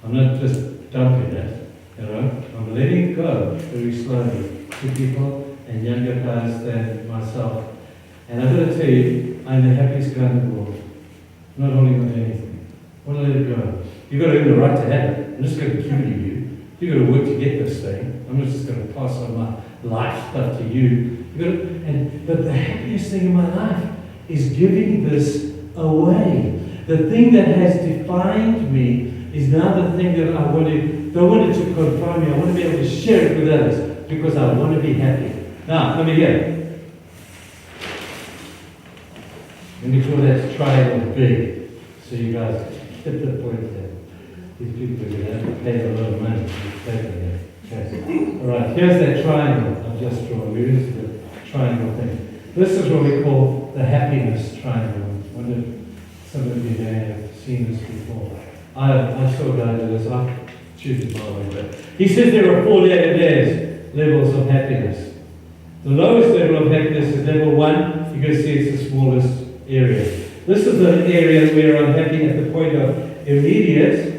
Speaker 1: I'm not just dumping it, I'm letting go very slowly to people and younger guys than myself. And I've got to tell you, I'm the happiest guy in the world. I'm not holding on to anything. I want to let it go. You've got to earn the right to have it. I'm just going to give it to you. You've got to work to get this thing. I'm not just going to pass on my life stuff to you. But the happiest thing in my life is giving this away. The thing that has defined me is now the thing that don't want it to confine me. I want to be able to share it with others because I want to be happy. Now, come here. Let me call that triangle big, so you guys get the point there. These people are going to have to pay a lot of money to pay for that. Okay. All right, here's that triangle I've just drawn. We're into the triangle thing. This is what we call the happiness triangle. I wonder if some of you may have seen this before. I saw a guy do this. I choose it by the way, but he says there are 4 levels of happiness. The lowest level of happiness is level 1. You can see it's the smallest area. This is the area where I'm happy at the point of immediate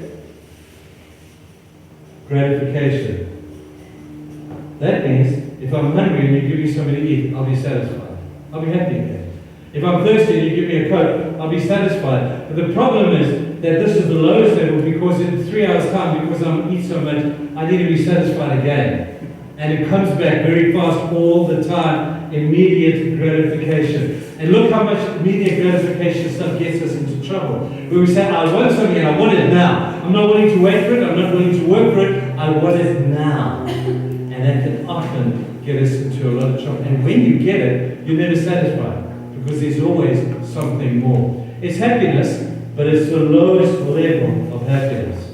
Speaker 1: gratification. That means if I'm hungry and you give me something to eat, I'll be satisfied. I'll be happy again. If I'm thirsty and you give me a Coke, I'll be satisfied. But the problem is that this is the lowest level because in 3 hours' time, because I'm eat so much, I need to be satisfied again. And it comes back very fast all the time, immediate gratification. And look how much immediate gratification stuff gets us into trouble. Where we say, I want something and I want it now. I'm not willing to wait for it, I'm not willing to work for it, I want it now. And that can often get us into a lot of trouble. And when you get it, you're never satisfied because there's always something more. It's happiness, but it's the lowest level of happiness.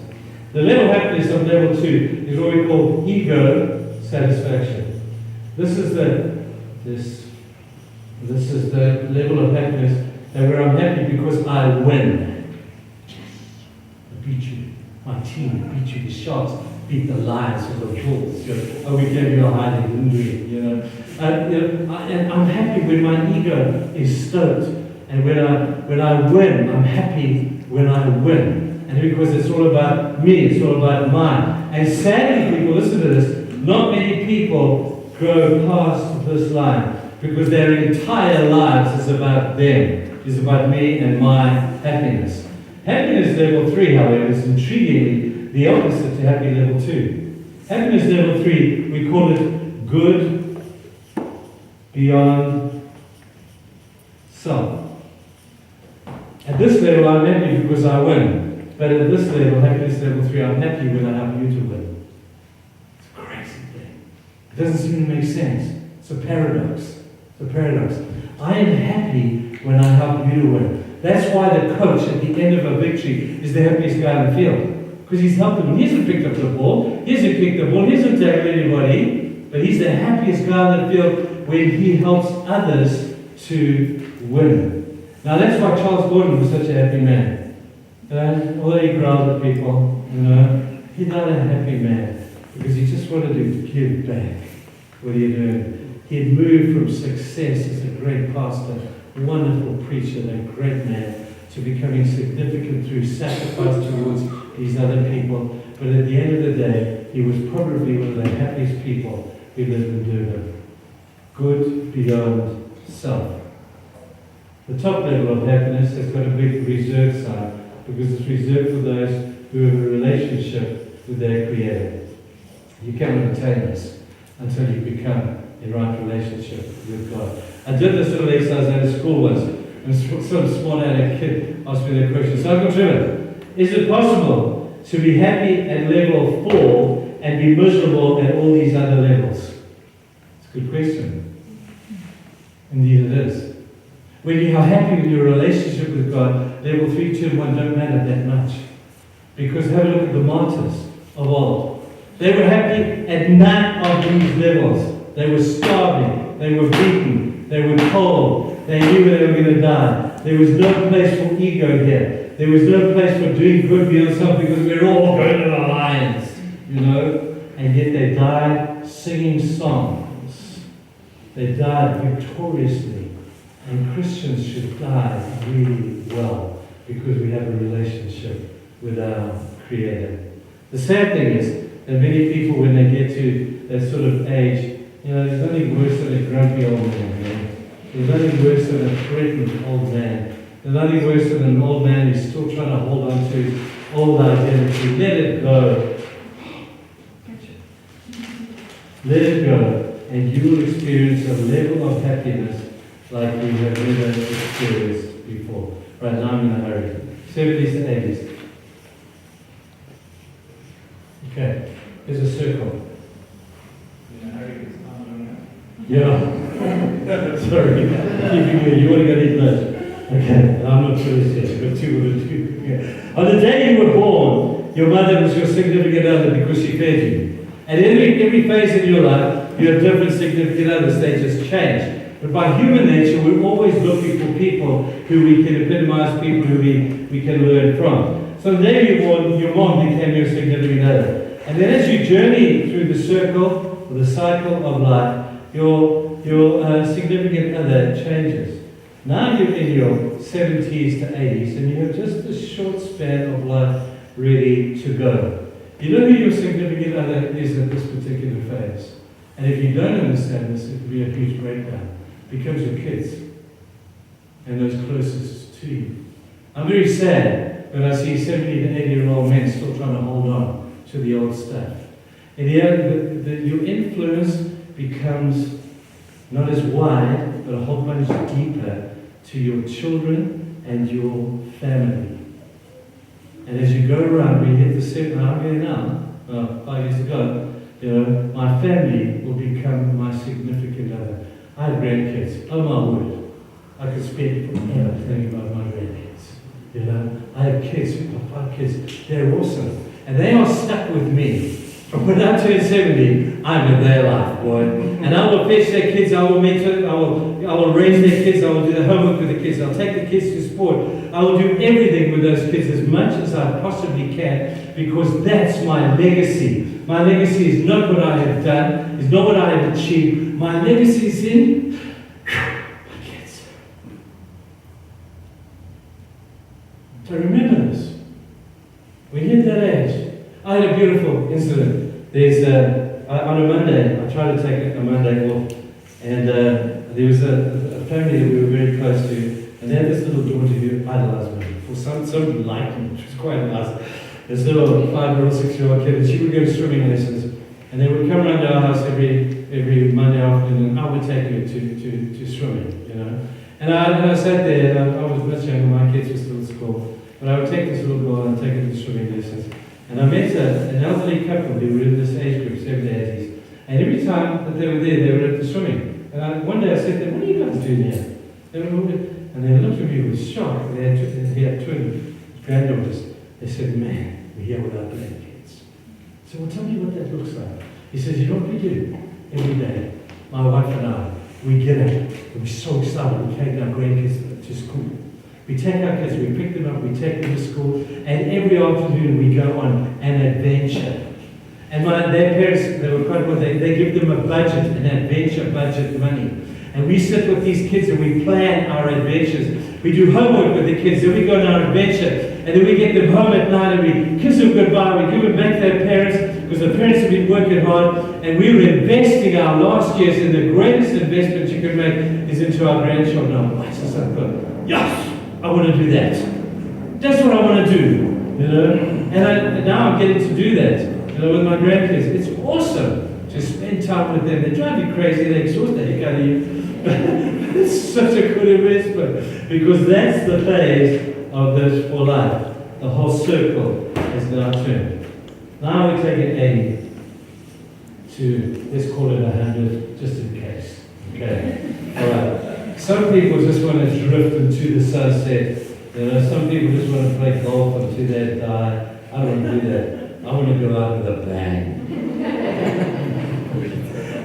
Speaker 1: The level of happiness of level 2 is what we call ego satisfaction. This is the level of happiness that where I'm happy because I win. I beat you. My team beat you. The Sharks beat the Lions or the Bulls. Oh, we gave you a high, didn't we? And I'm happy when my ego is stoked. And when I win, I'm happy when I win. And because it's all about me, it's all about mine. And sadly, people, listen to this, not many people go past this line because their entire lives is about them, is about me and my happiness. Happiness level 3, however, is intriguingly the opposite to happy level 2. Happiness level 3, we call it good beyond self. At this level, I'm happy because I win. But at this level, happiness level 3, I'm happy when I help you to win. It's a crazy thing. It doesn't seem to make sense. It's a paradox. It's a paradox. I am happy when I help you to win. That's why the coach at the end of a victory is the happiest guy in the field. Because he's helped them. He hasn't picked up the ball. He hasn't kicked the ball. He hasn't tackled anybody. but he's the happiest guy in the field when he helps others to win. Now that's why Charles Gordon was such a happy man. Although he growled at people, he died a happy man because he just wanted to give back. What are you doing? He had moved from success as a great pastor, wonderful preacher, and a great man, to becoming significant through sacrifice towards these other people. But at the end of the day, he was probably one of the happiest people who lived in Durban. Good beyond self. The top level of happiness has got a big reserved side because it's reserved for those who have a relationship with their Creator. You cannot attain this until you become in right relationship with God. I did this little exercise at a school once, and some smart-aleck kid asked me the question, so Uncle Trevor, is it possible to be happy at level 4 and be miserable at all these other levels? It's a good question. Indeed it is. When you are happy with your relationship with God, level 3, 2, and 1 don't matter that much. Because have a look at the martyrs of old. They were happy at none of these levels. They were starving, they were beaten, they were cold, they knew they were going to die. There was no place for ego here. There was no place for doing good beyond self because we were all going to the lions, and yet they died singing songs. They died victoriously. And Christians should die really well because we have a relationship with our Creator. The sad thing is that many people, when they get to that sort of age, there's nothing worse than a grumpy old man. There's nothing worse than a threatened old man. There's nothing worse than an old man who's still trying to hold on to his old identity. Let it go. Let it go, and you will experience a level of happiness like we have never experienced before. Right now I'm in a hurry. 70s and 80s. Okay, there's a circle. Yeah. Sorry. You want to go eat lunch? Okay, I'm not sure this yet. I've got 2 minutes. Okay. On the day you were born, your mother was your significant other because she fed you. At every phase in your life, you have different significant others. They just change. But by human nature, we're always looking for people who we can epitomize, people who we can learn from. So the day you were born, your mom became your significant other. And then as you journey through the circle, or the cycle of life, your significant other changes. Now you're in your 70s to 80s, and you have just a short span of life ready to go. You know who your significant other is at this particular phase. And if you don't understand this, it will be a huge breakdown. It becomes your kids and those closest to you. I'm very sad when I see 70 to 80-year-old men still trying to hold on to the old stuff. And your influence becomes not as wide, but a whole bunch deeper to your children and your family. And as you go around, we hit the 7, I'm here now, 5 years ago, my family will become my significant other. I have grandkids. Oh my word. I could spend forever thinking about my grandkids. I have kids, I've got 5 kids. They're awesome. And they are stuck with me. From when I turn 70, I'm in their life, boy. And I will fetch their kids, I will mentor, I will raise their kids, I will do the homework with the kids, I'll take the kids to sport. I will do everything with those kids as much as I possibly can because that's my legacy. My legacy is not what I have done, it's not what I have achieved. My legacy is in my kids. So remember this. When you hit that age, I had a beautiful incident. There's on a Monday, I tried to take a Monday off, and there was a family that we were very close to, and they had this little daughter who idolized me. For some liked me, which was quite nice. This little 5-year-old, 6-year-old kid, and she would go to swimming lessons, and they would come around to our house every Monday afternoon, and I would take her to swimming, And I sat there, and I was much younger, my kids were still at school, but I would take this little girl and take her to swimming lessons. And I met an elderly couple who were in this age group, 70s, 80s. And every time that they were there, they were at the swimming. And one day I said to them, what are you guys doing here? And they looked at me with shock. They had twin granddaughters. They said, man, we're here with our grandkids. I said, well, tell me what that looks like. He says, you know what we do? every day. My wife and I, we get up, and we're so excited. We take our grandkids to school. We take our kids, we pick them up, we take them to school, and every afternoon we go on an adventure. And their parents, they were quite good, they give them a budget, an adventure budget money. And we sit with these kids and we plan our adventures. We do homework with the kids, then we go on our adventure. And then we get them home at night and we kiss them goodbye, we give them back to their parents, because the parents have been working hard. And we were investing our last years, and the greatest investment you can make is into our grandchildren. I said, yes, I want to do that. That's what I want to do, you know. And now I'm getting to do that, you know, with my grandkids. It's awesome to spend time with them. They drive you crazy, they exhaust the heck out of you. It's such a good investment, because that's the phase of this for life. The whole circle is now turned. Now we take an 80 to, let's call it 100, just in case. Okay? All right. Some people just want to drift into the sunset. You know, some people just want to play golf until they die. I don't want to do that. I want to go out with a bang.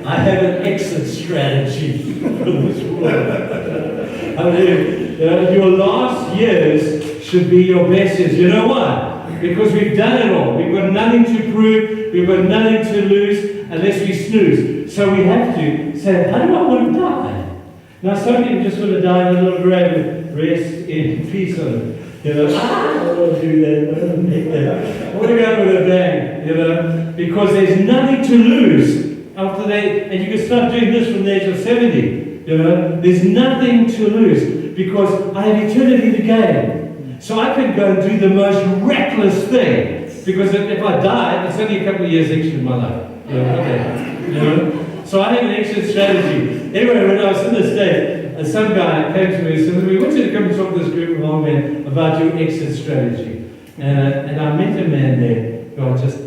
Speaker 1: I have an exit strategy for this world. I mean, you know, your last years should be your best years. You know why? Because we've done it all. We've got nothing to prove. We've got nothing to lose unless we snooze. So we have to say, how do I want to die? Now, some people just want to die in a little grave and rest in peace on it. You know, I don't want to do that. I don't want to make that. I want to go out with a bang, you know, because there's nothing to lose. After that, and you can start doing this from the age of 70, you know, there's nothing to lose, because I have eternity to gain. So I can go and do the most reckless thing, because if I die, it's only a couple of years extra in my life. You know, okay, you know? So I have an exit strategy. Anyway, when I was in the States, some guy came to me and said, we want you to come and talk to this group of old men about your exit strategy. And I met a man there who I just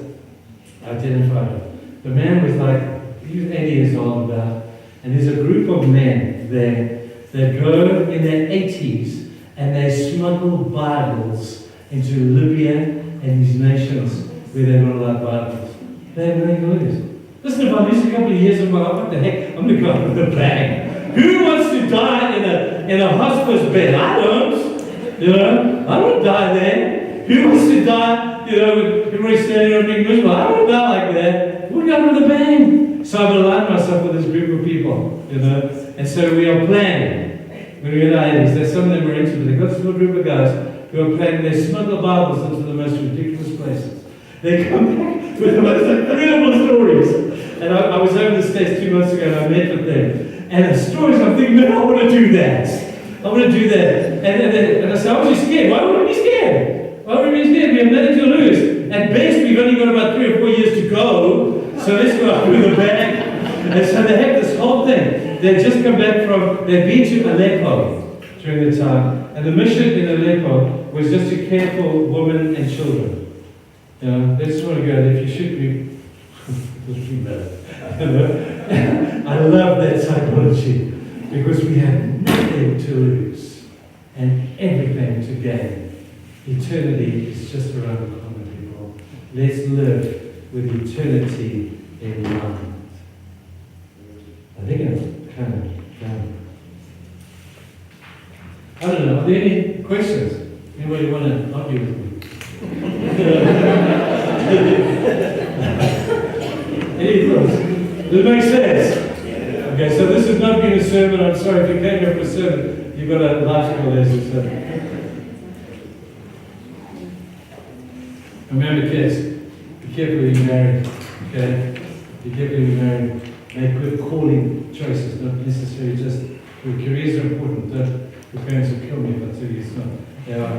Speaker 1: identified with. The man was like, he was 80 years old about, and there's a group of men there that go in their 80s and they smuggle Bibles into Libya and these nations where they're not allowed Bibles. They have nothing to lose. Listen, if I lose a couple of years of my life, what the heck? I'm going to go up with a bang. Who wants to die in a hospice bed? I don't. You know, I don't die there. Who wants to die, you know, with everybody standing around being miserable? I don't die like that. We'll go with a bang. So I've aligned myself with this group of people, you know. And so we are planning. When we get our 80s, there's some of them were into it. They've got this little group of guys who are planning. They smuggle Bibles into the most ridiculous places. They come back with the most incredible stories. And I was over in the States 2 months ago and I met with them. And the stories, I'm thinking, man, I want to do that. I want to do that. And I said, I was just scared. Why would we be scared? Why would we be scared? We have nothing to lose. At best, we've only got about 3 or 4 years to go. So let's go out with a bag. And so they have this whole thing. They'd just come back from, they'd been to Aleppo during the time. And the mission in Aleppo was just to care for women and children. You know, they just want to go there. If you shoot me, it'll be better. I love that psychology, because we have nothing to lose and everything to gain. Eternity is just around the corner, people. Let's live with eternity in mind. I think I'm kind of done. I don't know, are there any questions? Anybody want to argue with me? Any thoughts? Does it make sense? Okay, so this has not been a sermon. I'm sorry if you came here for a sermon. You've got a life skill lesson. So. Remember, kids, be careful when you're married. Okay? Be careful when you're married. Make good calling choices, not necessarily just your careers are important. Your parents will kill me if I tell you it's not. They are.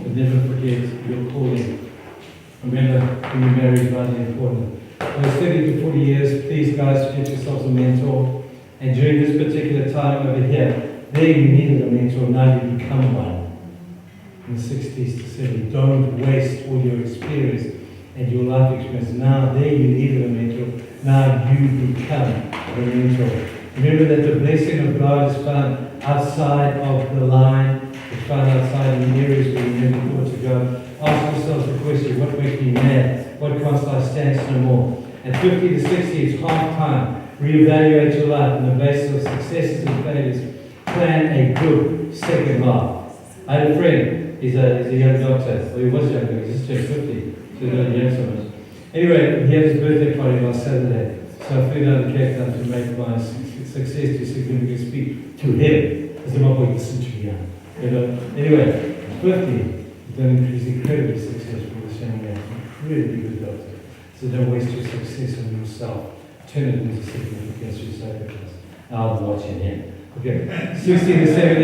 Speaker 1: But never forget your calling. Remember, when you're married is vitally important. Those 30 to 40 years, please guys, get yourselves a mentor. And during this particular time over here, there you needed a mentor, now you become one. In the 60s to 70s, don't waste all your experience and your life experience. Now there you needed a mentor, now you become a mentor. Remember that the blessing of God is found outside of the line, it's found outside in the areas where you never thought to go. Ask yourselves the question, what makes me mad? What canst I stand no more? At 50 to 60, it's half time. Reevaluate your life on the basis of successes and failures. Plan a good second half. I had a friend, he's a young doctor, well, he was younger, he's just turned 50, so he's not young so much. Anyway, he had his birthday party last Saturday, so I flew down to Cape Town to make my success to significant speech to him. I said, my boy, listen to me, you know. Anyway, 50, he's incredibly successful, this young man, incredibly good doctor. So don't waste your success on yourself. Turn it into significance through sacrifice. I'll be watching him. Okay, 60 to 70,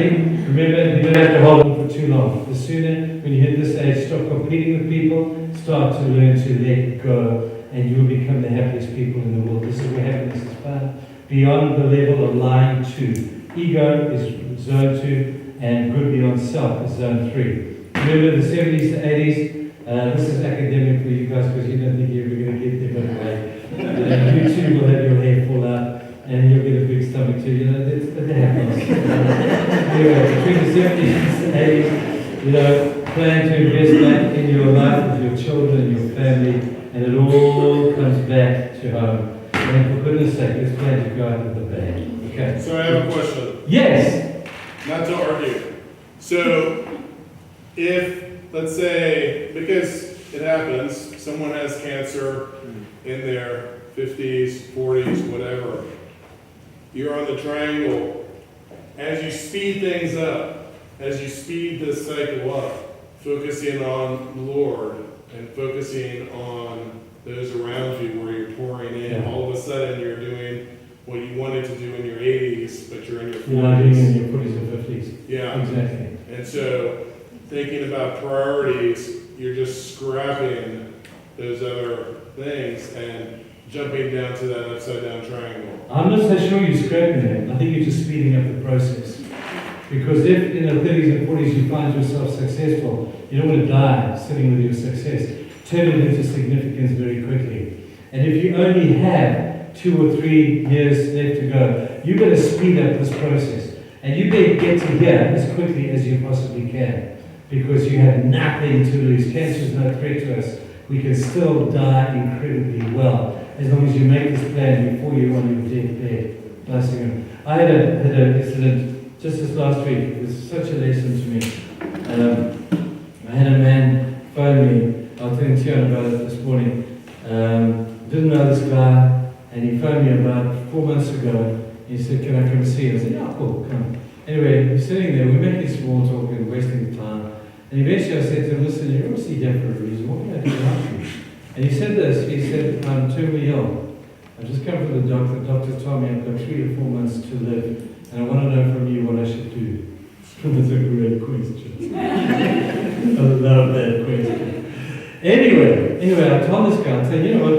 Speaker 1: remember, you don't have to hold on for too long. The sooner, when you hit this age, stop competing with people, start to learn to let go, and you will become the happiest people in the world. This is where happiness is found. Beyond the level of lying 2. Ego is zone 2, and good beyond self is zone 3. Remember the 70s to 80s, this is academic for you guys because you don't think you're ever going to get there, by the way. You too will have your hair fall out. And you'll get a big stomach too, you know, that happens. Anyway, between the 70s and 80s, you know, plan to invest that in your life with your children, your family, and it all comes back to home. And for goodness sake, let's plan to go out with a bang. Okay.
Speaker 3: So I have a question.
Speaker 1: Yes!
Speaker 3: Not to argue. So, if, let's say, because it happens, someone has cancer in their 50s, 40s, whatever, you're on the triangle. As you speed things up, as you speed this cycle up, focusing on the Lord and focusing on those around you where you're pouring in, all of a sudden you're doing what you wanted to do in your 80s, but you're in your 40s.
Speaker 1: You're not doing it in your 40s or 50s.
Speaker 3: Yeah.
Speaker 1: Exactly.
Speaker 3: And so, thinking about priorities, you're just scrapping those other things and jumping down to that upside down triangle.
Speaker 1: I'm not so sure you're scrapping it. I think you're just speeding up the process. Because if in the 30s and 40s you find yourself successful, you don't want to die sitting with your success. Turn it into significance very quickly. And if you only have 2 or 3 years left to go, you better speed up this process. And you better get to here as quickly as you possibly can. Because you have nothing to lose. Cancer is no threat to us. We can still die incredibly well, as long as you make this plan before you're on your deathbed. I had an incident just this last week. It was such a lesson to me. I had a man phone me. I was telling Tian about it this morning. Didn't know this guy, and he phoned me about 4 months ago. He said, "Can I come see you?" I said, "Yeah, cool, come." Anyway, we're sitting there, we're making small talk and wasting time. And eventually I said to him, "Listen, you're obviously here for a reason. What can I do to help you?" And he said this, he said, "I'm terminally ill. I've just come from the doctor. The doctor told me I've got 3 to 4 months to live, and I want to know from you what I should do." That's a great question. I love that question. Anyway, I told this guy, I said, "You know what,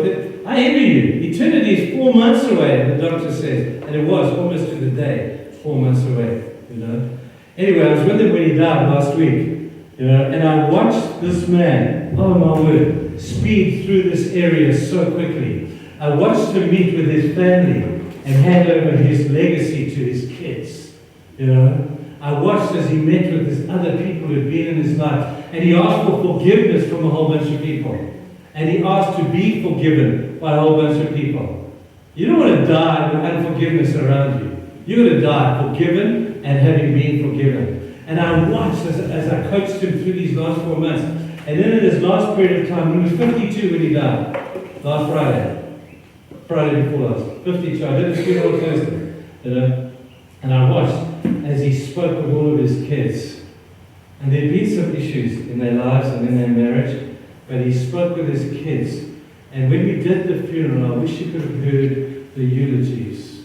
Speaker 1: I envy you. Eternity is 4 months away," the doctor says. And it was almost to the day, 4 months away, you know. Anyway, I was with him when he died last week, you know, and I watched this man, oh my word, speed through this area so quickly. I watched him meet with his family and hand over his legacy to his kids, you know. I watched as he met with his other people who had been in his life, and he asked for forgiveness from a whole bunch of people. And he asked to be forgiven by a whole bunch of people. You don't want to die with unforgiveness around you. You're going to die forgiven and having been forgiven. And I watched as I coached him through these last 4 months. And then in his last period of time, he was 52 when he died, last Friday before last, 52. I did his funeral Thursday, you know. And I watched as he spoke with all of his kids. And there'd been some issues in their lives and in their marriage, but he spoke with his kids. And when we did the funeral, I wish you could have heard the eulogies.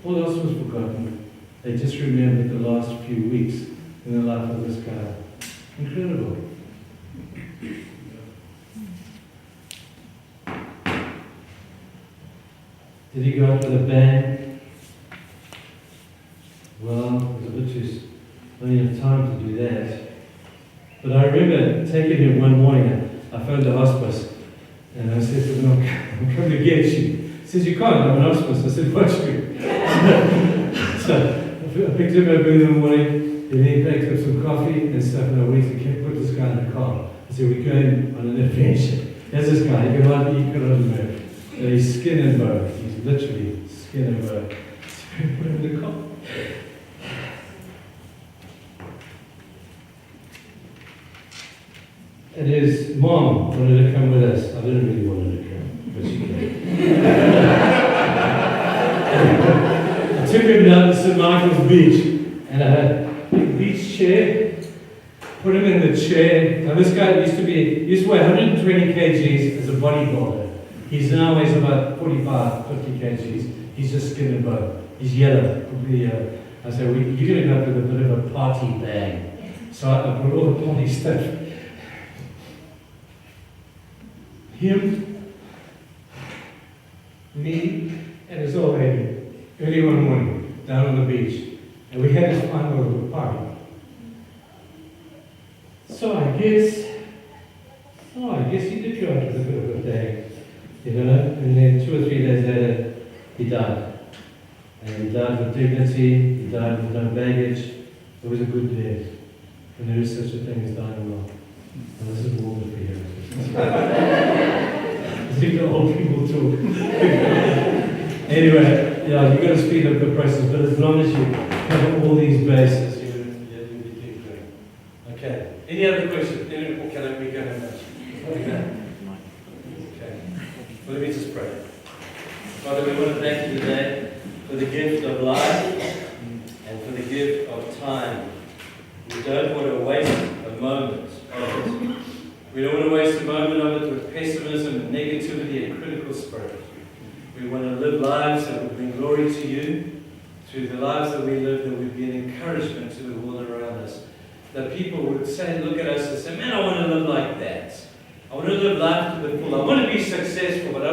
Speaker 1: All else was forgotten. They just remembered the last few weeks in the life of this guy. Incredible. Did he go out with a bang? Well, it was a bit too, I didn't have time to do that. But I remember taking him one morning. I phoned the hospice and I said to him, "I'm coming to get you." He says, "You can't, I'm an hospice." I said, "What you?" So I picked him up in the morning, and then packed up some coffee and stuff, and I went to put this guy in the car. I said, "We're going on an adventure." There's this guy, he could hardly move. So he's skin and bone. He's literally skin and bone. So we put him in the car. And his mom wanted to come with us. I didn't really want her to come, but she came. I took him down to St. Michael's Beach, and I had a big beach chair, put him in the chair. Now this guy used to weigh 120 kgs as a bodybuilder. He's now weighs about 45, 50 kgs. He's just skin and bone. He's yellow. Probably, I said, you're going to go up with a bit of a party bag. So I brought all the party stuff. Him, me, and his old lady, early one morning, down on the beach. And we had this fun little party. So I guess he did go out with a bit of a bang, you know, and then 2 or 3 days later, he died. And he died with dignity, he died with no baggage. It was a good death. And there is such a thing as dying well. And this is more for you. I think the old people talk. Anyway, yeah, you've got to speed up the process, but as long as you cover all these bases, you'll be doing great. Okay. Any other questions? Or can we go home? Okay. Well, let me just pray. Father, we want to thank you today for the gift of life and for the gift of time. We don't want to waste a moment of it. We don't want to waste a moment of it with pessimism and negativity and critical spirit. We want to live lives that will bring glory to you. Through the lives that we live, that would be an encouragement to the world around us. That people would say, look at us and say, man, I want to live like that. I want to live life to the full. I want to be successful, but I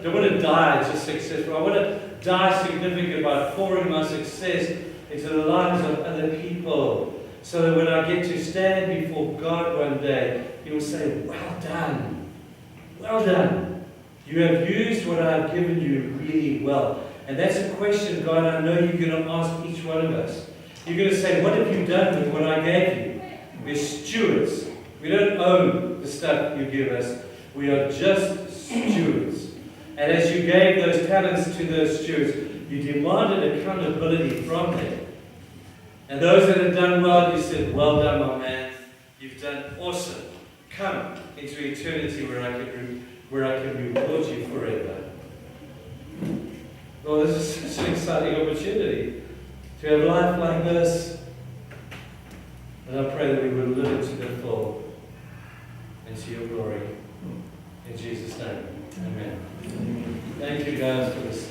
Speaker 1: don't want to die just successful. I want to die significant by pouring my success into the lives of other people. So that when I get to stand before God one day, He will say, well done. Well done. You have used what I have given you really well. And that's a question, God, I know you're going to ask each one of us. You're going to say, what have you done with what I gave you? We're stewards. We don't own the stuff you give us. We are just stewards. And as you gave those talents to those stewards, you demanded accountability from them. And those that have done well, you said, well done, my man. You've done awesome. Come into eternity where I can reward you forever. Well, this is such an exciting opportunity to have life like this. And I pray that we would live it to the full and to your glory. In Jesus' name, amen. Thank you guys for this.